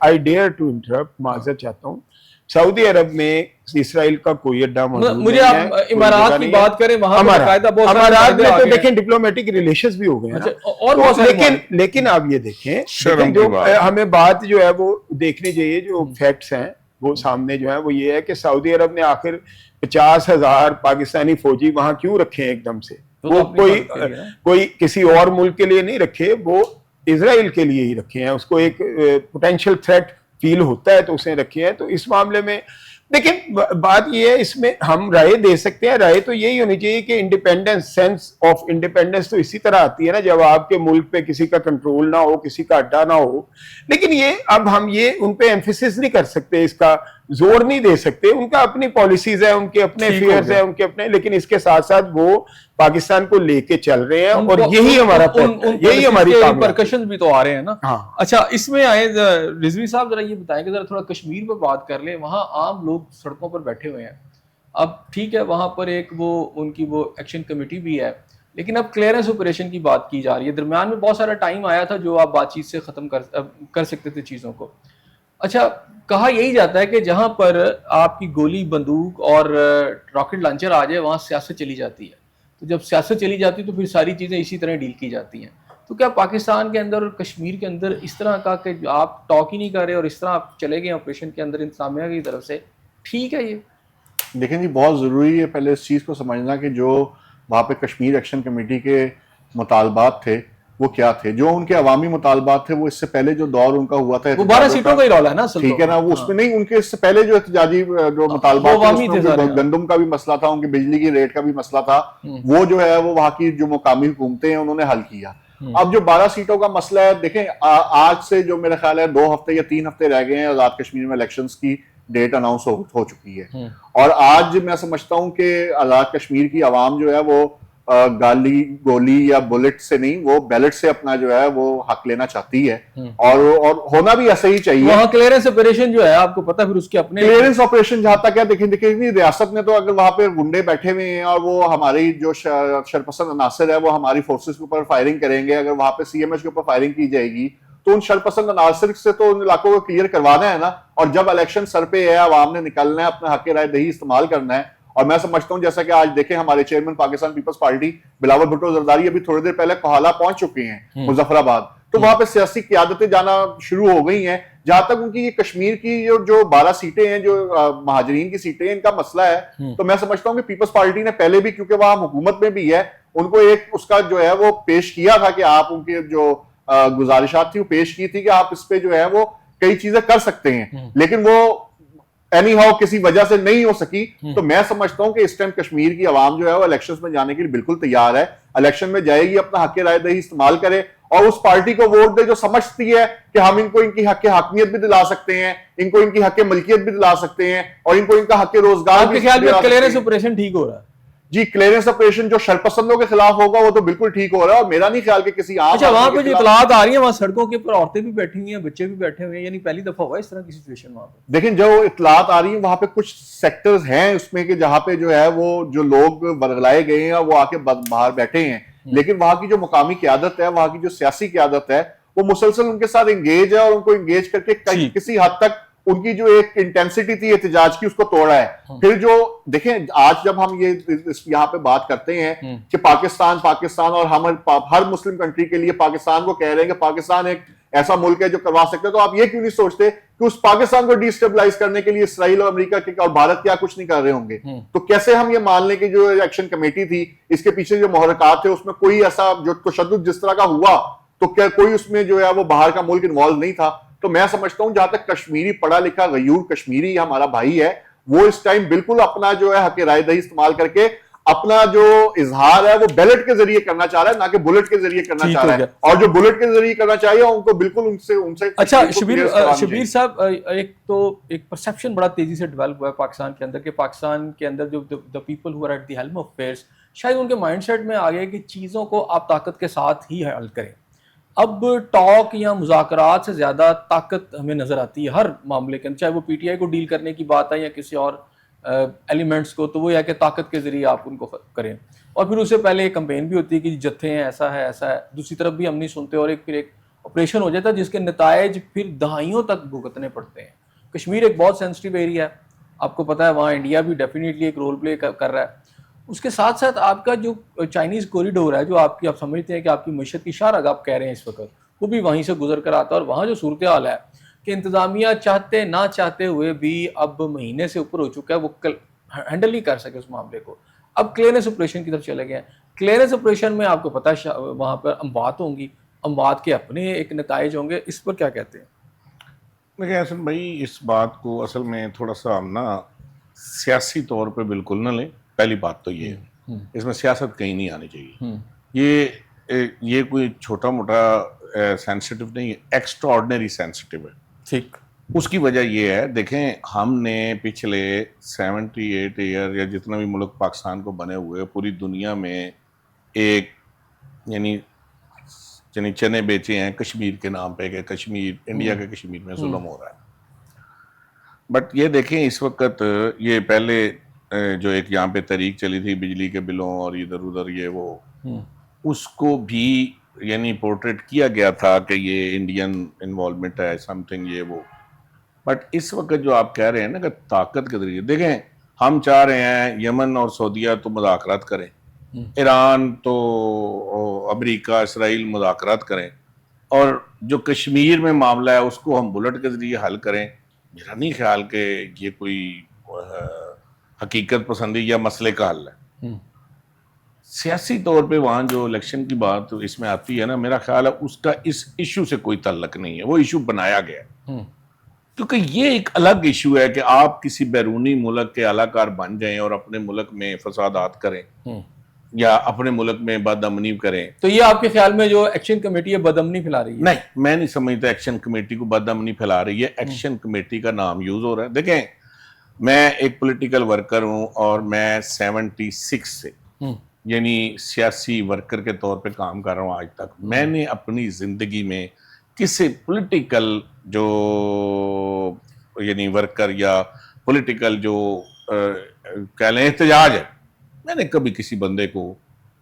[SPEAKER 4] I dare to interrupt، معذرت چاہتا ہوں. سعودی عرب میں اسرائیل کا کوئی اڈا موجود نہیں ہے.
[SPEAKER 2] مجھے آپ امارات کی بات کریں، وہاں باقاعدہ بہت سارے
[SPEAKER 4] امارات میں تو دیکھیں ڈپلومیٹک ریلیشنز بھی ہو گئے ہیں، لیکن آپ یہ دیکھیں جو ہمیں بات جو ہے وہ دیکھنی چاہیے، جو فیکٹس ہیں وہ سامنے جو ہے وہ یہ ہے کہ سعودی عرب نے آخر 50,000 پاکستانی فوجی وہاں کیوں رکھے ایک دم سے؟ وہ کوئی کسی اور ملک کے لیے نہیں رکھے، وہ اسرائیل کے لیے ہی رکھے ہیں. اس کو ایک پوٹینشیل تھریٹ فیل ہوتا ہے تو اسے رکھے ہیں. تو اس معاملے میں لیکن بات یہ ہے، اس میں ہم رائے دے سکتے ہیں. رائے تو یہی ہونی چاہیے کہ انڈیپینڈنس، سینس آف انڈیپینڈنس تو اسی طرح آتی ہے نا جب آپ کے ملک پہ کسی کا کنٹرول نہ ہو، کسی کا اڈا نہ ہو. لیکن یہ اب ہم یہ ان پہ ایمفیسس نہیں کر سکتے، اس کا زور نہیں دے سکتے. ان کا اپنی پالیسیز ہیں، ان کے اپنے افیئرز ہیں، ان کے اپنے، لیکن اس کے ساتھ ساتھ وہ پاکستان کو لے کے چل رہے ہیں اور یہی ہمارا یہی ہماری
[SPEAKER 2] پرکشنز بھی تو آ رہے ہیں نا. اچھا اس میں آئے رضوی صاحب ذرا یہ بتائیں کہ ذرا تھوڑا کشمیر پہ بات کر لیں. وہاں عام لوگ سڑکوں پر بیٹھے ہوئے ہیں. اب ٹھیک ہے وہاں پر ایک وہ ان کی وہ ایکشن کمیٹی بھی ہے، لیکن اب کلیئرنس آپریشن کی بات کی جا رہی ہے. درمیان میں بہت سارا ٹائم آیا تھا جو آپ بات چیت سے ختم کر سکتے تھے چیزوں کو. اچھا کہا یہی جاتا ہے کہ جہاں پر آپ کی گولی بندوق اور راکٹ لانچر آ جائے وہاں سیاست چلی جاتی ہے. تو جب سیاست چلی جاتی ہے تو پھر ساری چیزیں اسی طرح ڈیل کی جاتی ہیں. تو کیا پاکستان کے اندر اور کشمیر کے اندر اس طرح کا کہ آپ ٹاک ہی نہیں کر رہے اور اس طرح آپ چلے گئے آپریشن کے اندر انتظامیہ کی طرف سے، ٹھیک ہے؟ یہ
[SPEAKER 1] دیکھیں جی بہت ضروری ہے پہلے اس چیز کو سمجھنا کہ جو وہاں پہ کشمیر ایکشن کمیٹی کے مطالبات تھے وہ کیا تھے. جو ان کے عوامی مطالبات تھے وہ اس سے پہلے جو دور ان کا ہوا تھا
[SPEAKER 2] وہ 12 سیٹوں کا ہی رولا ہے نا،
[SPEAKER 1] ٹھیک ہے نا، وہ اس میں نہیں، ان کے اس سے پہلے جو احتجاجی جو مطالبات تھے، گندم کا بھی مسئلہ تھا، ان کی بجلی کی ریٹ کا بھی مسئلہ تھا، وہ جو ہے وہ وہاں کی جو مقامی حکومتیں ہیں انہوں نے حل کیا. اب جو 12 سیٹوں کا مسئلہ ہے، دیکھیں آج سے جو میرا خیال ہے 2 ہفتے یا 3 ہفتے رہ گئے ہیں آزاد کشمیر میں الیکشنز کی ڈیٹ اناؤنس ہو چکی ہے، اور آج میں سمجھتا ہوں کہ آزاد کشمیر کی عوام جو ہے وہ گالی گولی یا بلٹ سے نہیں، وہ بیلٹ سے اپنا جو ہے وہ حق لینا چاہتی ہے، اور ہونا بھی ایسا ہی چاہیے.
[SPEAKER 2] وہاں کلیئرنس آپریشن جو ہے آپ کو پتہ، پھر اس کے اپنے
[SPEAKER 1] کلیئرنس آپریشن جہاں تک ہے، دیکھیں ریاست میں تو اگر وہاں پہ گنڈے بیٹھے ہوئے ہیں اور وہ ہماری جو شرپسند عناصر ہے وہ ہماری فورسز کے اوپر فائرنگ کریں گے، اگر وہاں پہ سی ایم ایچ کے اوپر فائرنگ کی جائے گی تو ان شرپسند عناصر سے تو ان علاقوں کو کلیئر کروانا ہے نا. اور جب الیکشن سر پہ ہے، عوام نے نکلنا ہے، اپنا حق رائے دہی استعمال کرنا ہے. اور میں سمجھتا ہوں جیسا کہ آج دیکھیں ہمارے چیئرمین پاکستان پیپلز پارٹی بلاول بھٹو زرداری ابھی تھوڑی دیر پہلے کوہالہ پہنچ چکے ہیں مظفر آباد، تو وہاں پہ سیاسی قیادتیں جانا شروع ہو گئی ہیں. جہاں تک ان کی یہ کشمیر کی جو 12 سیٹیں ہیں جو مہاجرین کی سیٹیں ہیں ان کا مسئلہ ہے، تو میں سمجھتا ہوں کہ پیپلز پارٹی نے پہلے بھی، کیونکہ وہاں حکومت میں بھی ہے، ان کو ایک اس کا جو ہے وہ پیش کیا تھا کہ آپ ان کے جو گزارشات تھی وہ پیش کی تھی کہ آپ اس پہ جو ہے وہ کئی چیزیں کر سکتے ہیں، لیکن وہ اینی ہاؤ کسی وجہ سے نہیں ہو سکی. تو میں سمجھتا ہوں کہ اس ٹائم کشمیر کی عوام جو ہے وہ الیکشنز میں جانے کے لیے بالکل تیار ہے، الیکشن میں جائے گی، اپنا حق رائے دہی استعمال کرے اور اس پارٹی کو ووٹ دے جو سمجھتی ہے کہ ہم ان کو ان کی حق حاکمیت بھی دلا سکتے ہیں، ان کو ان کی حق ملکیت بھی دلا سکتے ہیں، اور ان کو ان کا حق روزگار
[SPEAKER 2] آپ کے خیال میں کلیئرنس آپریشن ٹھیک ہو رہا ہے؟
[SPEAKER 1] جی کلیئرنس آپریشن جو شرپسندوں کے خلاف ہوگا وہ تو بالکل ٹھیک ہو رہا ہے، اور میرا نہیں خیال کہ کسی عام
[SPEAKER 2] اچھا وہاں پہ جو اطلاعات آ رہی ہیں وہاں سڑکوں کے اوپر عورتیں بھی بیٹھی ہوئی ہیں، بچے بھی بیٹھے ہوئے ہیں، یعنی پہلی دفعہ ہوا اس طرح کی سچویشن وہاں پہ؟
[SPEAKER 1] دیکھیں جو اطلاعات آ رہی ہیں وہاں پہ کچھ سیکٹرز ہیں اس میں کہ جہاں پہ جو ہے وہ جو لوگ برگلائے گئے ہیں وہ آ کے باہر بیٹھے ہیں، لیکن وہاں کی جو مقامی قیادت ہے، وہاں کی جو سیاسی قیادت ہے، وہ مسلسل ان کے ساتھ انگیج ہے، اور ان کو انگیج کر کے کسی حد تک ان کی جو ایک انٹینسٹی تھی احتجاج کی اس کو توڑا ہے. پھر جو دیکھیں آج جب ہم یہاں پہ بات کرتے ہیں کہ پاکستان اور ہم ہر مسلم کنٹری کے لیے پاکستان کو کہہ رہے ہیں کہ پاکستان ایک ایسا ملک ہے جو کروا سکتے ہیں، تو آپ یہ کیوں نہیں سوچتے کہ اس پاکستان کو ڈیسٹیبلائز کرنے کے لیے اسرائیل اور امریکہ اور بھارت کیا کچھ نہیں کر رہے ہوں گے؟ تو کیسے ہم یہ مان لیں کہ جو ایکشن کمیٹی تھی اس کے پیچھے جو محرکات تھے اس میں کوئی ایسا جو تشدد جس طرح کا ہوا تو کیا کوئی اس میں جو ہے وہ باہر کا ملک انوالو نہیں تھا؟ تو میں سمجھتا ہوں جہاں تک کشمیری پڑھا لکھا غیور کشمیری ہمارا بھائی ہے، وہ اس ٹائم بالکل اپنا جو ہے حق رائے دہی استعمال کر کے اپنا جو اظہار ہے وہ بیلٹ کے ذریعے کرنا چاہ رہا ہے، نہ کہ بلٹ کے ذریعے کرنا چاہ رہا ہے. اور جو بلٹ کے ذریعے کرنا چاہیے ان کو بالکل ان سے
[SPEAKER 2] اچھا شبیر صاحب، ایک پرسیپشن بڑا تیزی سے ڈیولپ ہوا ہے پاکستان کے اندر کہ پاکستان کے اندر جو the people who are at the helm of affairs شاید ان کے مائنڈ سیٹ میں آ گیا کہ چیزوں کو آپ طاقت کے ساتھ ہی حل کریں. اب ٹاک یا مذاکرات سے زیادہ طاقت ہمیں نظر آتی ہے ہر معاملے کے اندر، چاہے وہ پی ٹی آئی کو ڈیل کرنے کی بات ہے یا کسی اور ایلیمنٹس کو، تو وہ یہ کہ طاقت کے ذریعے آپ ان کو کریں. اور پھر اس سے پہلے ایک کمپین بھی ہوتی ہے کہ جتھے ہیں، ایسا ہے ایسا ہے، دوسری طرف بھی ہم نہیں سنتے، اور پھر ایک آپریشن ہو جاتا ہے جس کے نتائج پھر دہائیوں تک بھگتنے پڑتے ہیں. کشمیر ایک بہت سینسٹیو ایریا ہے، آپ کو پتہ ہے، وہاں انڈیا بھی ڈیفینیٹلی ایک رول پلے کر رہا ہے. اس کے ساتھ ساتھ آپ کا جو چائنیز کوریڈور ہے، جو آپ سمجھتے ہیں کہ آپ کی معیشت کی شاہراہ آپ کہہ رہے ہیں اس وقت، وہ بھی وہیں سے گزر کر آتا ہے. اور وہاں جو صورتحال ہے کہ انتظامیہ چاہتے نہ چاہتے ہوئے بھی اب مہینے سے اوپر ہو چکا ہے وہ ہینڈل نہیں کر سکے اس معاملے کو. اب کلیئرنس آپریشن کی طرف چلے گئے ہیں. کلیئرنس آپریشن میں آپ کو پتہ ہے وہاں پر اموات ہوں گی، اموات کے اپنے ایک نتائج ہوں گے، اس پر کیا کہتے ہیں؟
[SPEAKER 3] دیکھیں حسن بھائی، اس بات کو اصل میں تھوڑا سا ہم نا سیاسی طور پہ بالکل نہ لیں. پہلی بات تو یہ ہے اس میں سیاست کہیں نہیں آنی چاہیے. یہ کوئی چھوٹا موٹا سینسٹیو نہیں ہے، ایکسٹرا آرڈنری سینسٹیو ہے.
[SPEAKER 2] ٹھیک،
[SPEAKER 3] اس کی وجہ یہ ہے، دیکھیں ہم نے پچھلے 78 ایئر یا جتنا بھی ملک پاکستان کو بنے ہوئے پوری دنیا میں ایک یعنی چنے بیچے ہیں کشمیر کے نام پہ کہ کشمیر انڈیا کے کشمیر میں ظلم ہو رہا ہے. بٹ یہ دیکھیں اس وقت یہ پہلے جو ایک یہاں پہ تحریک چلی تھی بجلی کے بلوں اور ادھر ادھر یہ وہ، اس کو بھی یعنی پورٹریٹ کیا گیا تھا کہ یہ انڈین انوالومنٹ ہے سم تھنگ یہ وہ. بٹ اس وقت جو آپ کہہ رہے ہیں نا کہ طاقت کے ذریعے، دیکھیں ہم چاہ رہے ہیں یمن اور سعودیہ تو مذاکرات کریں، ایران تو امریکہ اسرائیل مذاکرات کریں، اور جو کشمیر میں معاملہ ہے اس کو ہم بلٹ کے ذریعے حل کریں. میرا نہیں خیال کہ یہ کوئی حقیقت پسندی یا مسئلے کا حل ہے. سیاسی طور پہ وہاں جو الیکشن کی بات اس میں آتی ہے نا، میرا خیال ہے اس کا اس ایشو سے کوئی تعلق نہیں ہے. وہ ایشو بنایا گیا ہے کیونکہ یہ ایک الگ ایشو ہے کہ آپ کسی بیرونی ملک کے اعلی کار بن جائیں اور اپنے ملک میں فسادات کریں. یا اپنے ملک میں بدامنی کریں.
[SPEAKER 2] تو یہ آپ کے خیال میں جو ایکشن کمیٹی ہے بدامنی پھیلا رہی ہے؟
[SPEAKER 3] نہیں, میں نہیں سمجھتا ایکشن کمیٹی کو بدامنی پھیلا رہی ہے. ایکشن کمیٹی کا نام یوز ہو رہا ہے. دیکھیں, میں ایک پولیٹیکل ورکر ہوں اور میں 76 سے یعنی سیاسی ورکر کے طور پہ کام کر رہا ہوں آج تک. میں نے اپنی زندگی میں کسی پولیٹیکل جو یعنی ورکر یا پولیٹیکل جو کہہ لیں احتجاج ہے, میں نے کبھی کسی بندے کو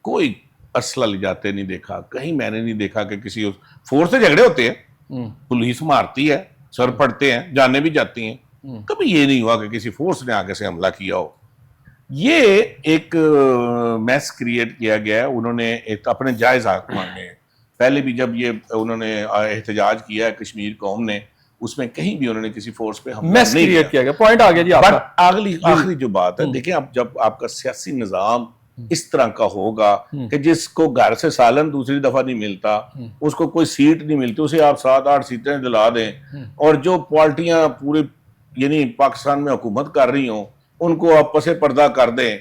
[SPEAKER 3] کوئی اسلحہ لے جاتے نہیں دیکھا. کہیں میں نے نہیں دیکھا کہ کسی فورس سے جھگڑے ہوتے ہیں, پولیس مارتی ہے, سر پڑتے ہیں, جانیں بھی جاتی ہیں. کبھی یہ نہیں ہوا کہ کسی فورس نے آگے سے حملہ کیا ہو. یہ ایک میس کریٹ کیا گیا ہے. انہوں نے ایک اپنے جائز حق مانگے ہیں. پہلے بھی جب یہ انہوں نے احتجاج کیا ہے کشمیر قوم نے, اس میں کہیں بھی انہوں نے کسی فورس پہ حملہ
[SPEAKER 2] میس
[SPEAKER 3] نہیں
[SPEAKER 2] کریٹ کیا گیا. پوائنٹ آ گیا جی آپ کا.
[SPEAKER 3] آخری جو بات ہے, دیکھیں اب جب آپ کا سیاسی نظام اس طرح کا ہوگا کہ جس کو گھر سے سالن دوسری دفعہ نہیں ملتا, اس کو کوئی سیٹ نہیں ملتی, اسے آپ 7-8 سیٹیں دلا دیں, اور جو پارٹیاں پورے یعنی پاکستان میں حکومت کر رہی ہوں ان کو آپ پس پردہ کر دیں,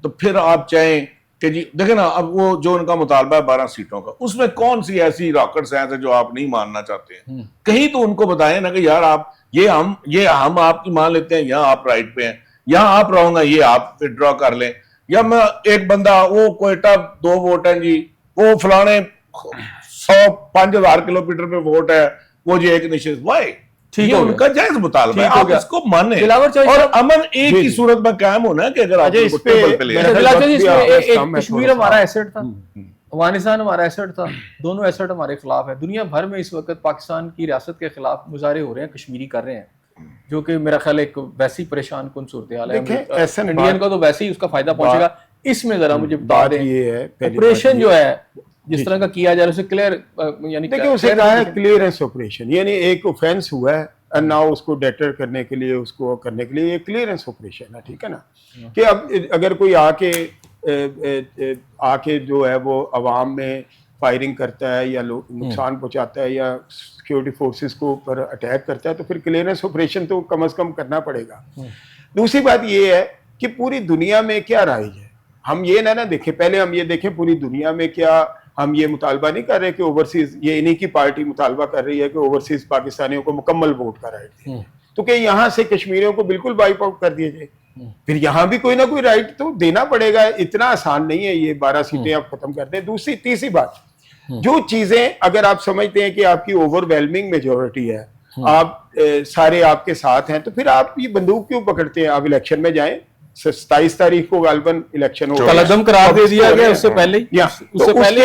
[SPEAKER 3] تو پھر آپ چاہیں کہ جی دیکھیں نا, اب وہ جو ان کا مطالبہ ہے 12 سیٹوں کا, اس میں کون سی ایسی راکٹ سائنس ہے جو آپ نہیں ماننا چاہتے ہیں؟ کہیں تو ان کو بتائیں نا کہ یار آپ یہ ہم آپ کی مان لیتے ہیں, یہاں آپ رائٹ پہ ہیں, یہاں آپ رہوں گا, یہ آپ وڈرا کر لیں. یا میں ایک بندہ وہ کوئٹہ 2 ووٹ ہیں جی, وہ فلانے 5,000 کلومیٹر پہ ووٹ ہے, وہ جی ایک نشست, وائی یہ ان کا جائز مطالبہ ہے, آپ اس کو مانیں. اور امن ایک ہی صورت میں قائم ہونا ہے کہ اگر آپ اس ٹیبل پہ لے
[SPEAKER 2] کشمیر ہمارا ایسٹ تھا, افغانستان ہمارا ایسٹ تھا, دونوں ایسٹ ہمارے خلاف ہے. دنیا بھر میں اس وقت پاکستان کی ریاست کے خلاف مظاہرے ہو رہے ہیں, کشمیری کر رہے ہیں, جو کہ میرا خیال ایک ویسی پریشان کن صورتحال ہے. انڈین کا تو ویسے ہی اس کا فائدہ پہنچے گا. اس میں ذرا مجھے بتا دیں, آپریشن جو ہے جس طرح کا کیا جا رہا ہے اسے کلیئر, یعنی
[SPEAKER 4] دیکھیں اسے کہا ہے کلیئرنس آپریشن, یعنی ایک اوفینس ہوا ہے اور نہ اس کو ڈیٹر کرنے کے لیے, اس کو کرنے کے لیے یہ کلیئرنس آپریشن ہے. ٹھیک ہے نا, کہ اب اگر کوئی آ کے جو ہے وہ عوام میں فائرنگ کرتا ہے یا نقصان پہنچاتا ہے یا سیکیورٹی فورسز کو اوپر اٹیک کرتا ہے, تو پھر کلیئرنس آپریشن تو کم از کم کرنا پڑے گا. دوسری بات یہ ہے کہ پوری دنیا میں کیا رائج ہے. ہم یہ نہ دیکھیں, پہلے ہم یہ دیکھیں پوری دنیا میں کیا, ہم یہ مطالبہ نہیں کر رہے کہ اوورسیز, یہ انہی کی پارٹی مطالبہ کر رہی ہے کہ اوورسیز پاکستانیوں کو مکمل ووٹ کا رائٹ دیں, تو کہ یہاں سے کشمیریوں کو بالکل وائپ آؤٹ کر دیا جائے. پھر یہاں بھی کوئی نہ کوئی رائٹ تو دینا پڑے گا. اتنا آسان نہیں ہے یہ 12 سیٹیں آپ ختم کر دیں. تیسری بات, جو چیزیں اگر آپ سمجھتے ہیں کہ آپ کی اوور ویلمنگ میجورٹی ہے, آپ سارے آپ کے ساتھ ہیں, تو پھر آپ یہ بندوق کیوں پکڑتے ہیں؟ آپ الیکشن میں جائیں. 27 تاریخ کو غالباً الیکشن ہو,
[SPEAKER 2] قلعدم قرار دے دیا گیا, اس سے پہلے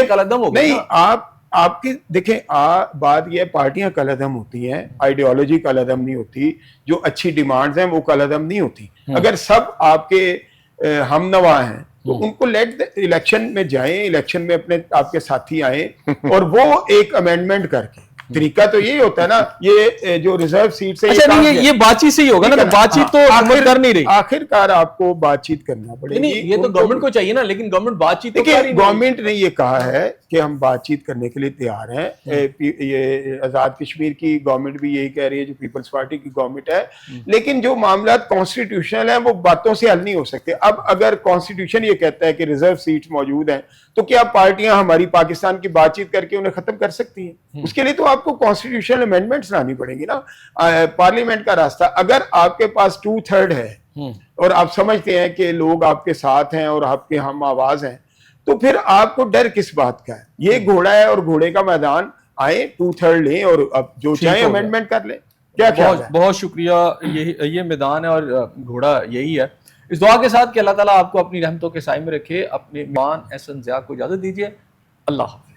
[SPEAKER 2] قلعدم ہو گیا.
[SPEAKER 4] نہیں, آپ کی دیکھیں بات یہ ہے, پارٹیاں قلعدم ہوتی ہیں, آئیڈیالوجی قلعدم نہیں ہوتی, جو اچھی ڈیمانڈز ہیں وہ قلعدم نہیں ہوتی. اگر سب آپ کے ہم نوا ہیں تو ان کو لیٹ الیکشن میں جائیں, الیکشن میں اپنے آپ کے ساتھی آئیں, اور وہ ایک امینڈمنٹ کر کے, طریقہ تو یہی ہوتا ہے نا, یہ جو ریزرو سیٹ سے
[SPEAKER 2] یہ بات چیت سے ہی ہوگا نا, تو بات چیت تو حکومت کر نہیں رہی.
[SPEAKER 4] آخر کار آپ کو بات چیت کرنا پڑے گی.
[SPEAKER 2] یہ تو گورنمنٹ کو چاہیے نا, لیکن گورنمنٹ بات چیت,
[SPEAKER 4] دیکھیے گورنمنٹ نے یہ کہا ہے کہ ہم بات چیت کرنے کے لیے تیار ہیں. یہ آزاد کشمیر کی گورنمنٹ بھی یہی کہہ رہی ہے, جو پیپلز پارٹی کی گورنمنٹ ہے, لیکن جو معاملات کانسٹیٹیوشنل ہیں وہ باتوں سے حل نہیں ہو سکتے. اب اگر کانسٹیٹیوشن یہ کہتا ہے کہ ریزرو سیٹس موجود ہیں, تو کیا پارٹیاں ہماری پاکستان کی بات چیت کر کے انہیں ختم کر سکتی ہیں؟ اس کے لیے تو آپ کو کانسٹیٹیوشنل امینڈمنٹس لانی پڑیں گی نا, پارلیمنٹ کا راستہ. اگر آپ کے پاس 2/3 ہے اور آپ سمجھتے ہیں کہ لوگ آپ کے ساتھ ہیں اور آپ کے ہم آواز ہیں, تو پھر آپ کو ڈر کس بات کا ہے؟ یہ گھوڑا ہے اور گھوڑے کا میدان, آئیں 2/3 لیں اور اب جو چاہیں امینڈمنٹ کر لیں. کیا خیال ہے؟
[SPEAKER 2] بہت شکریہ. یہ میدان ہے اور گھوڑا یہی ہے. اس دعا کے ساتھ کہ اللہ تعالیٰ آپ کو اپنی رحمتوں کے سائے میں رکھے, اپنے مہمان احسن ضیاء کو اجازت دیجیے. اللہ حافظ.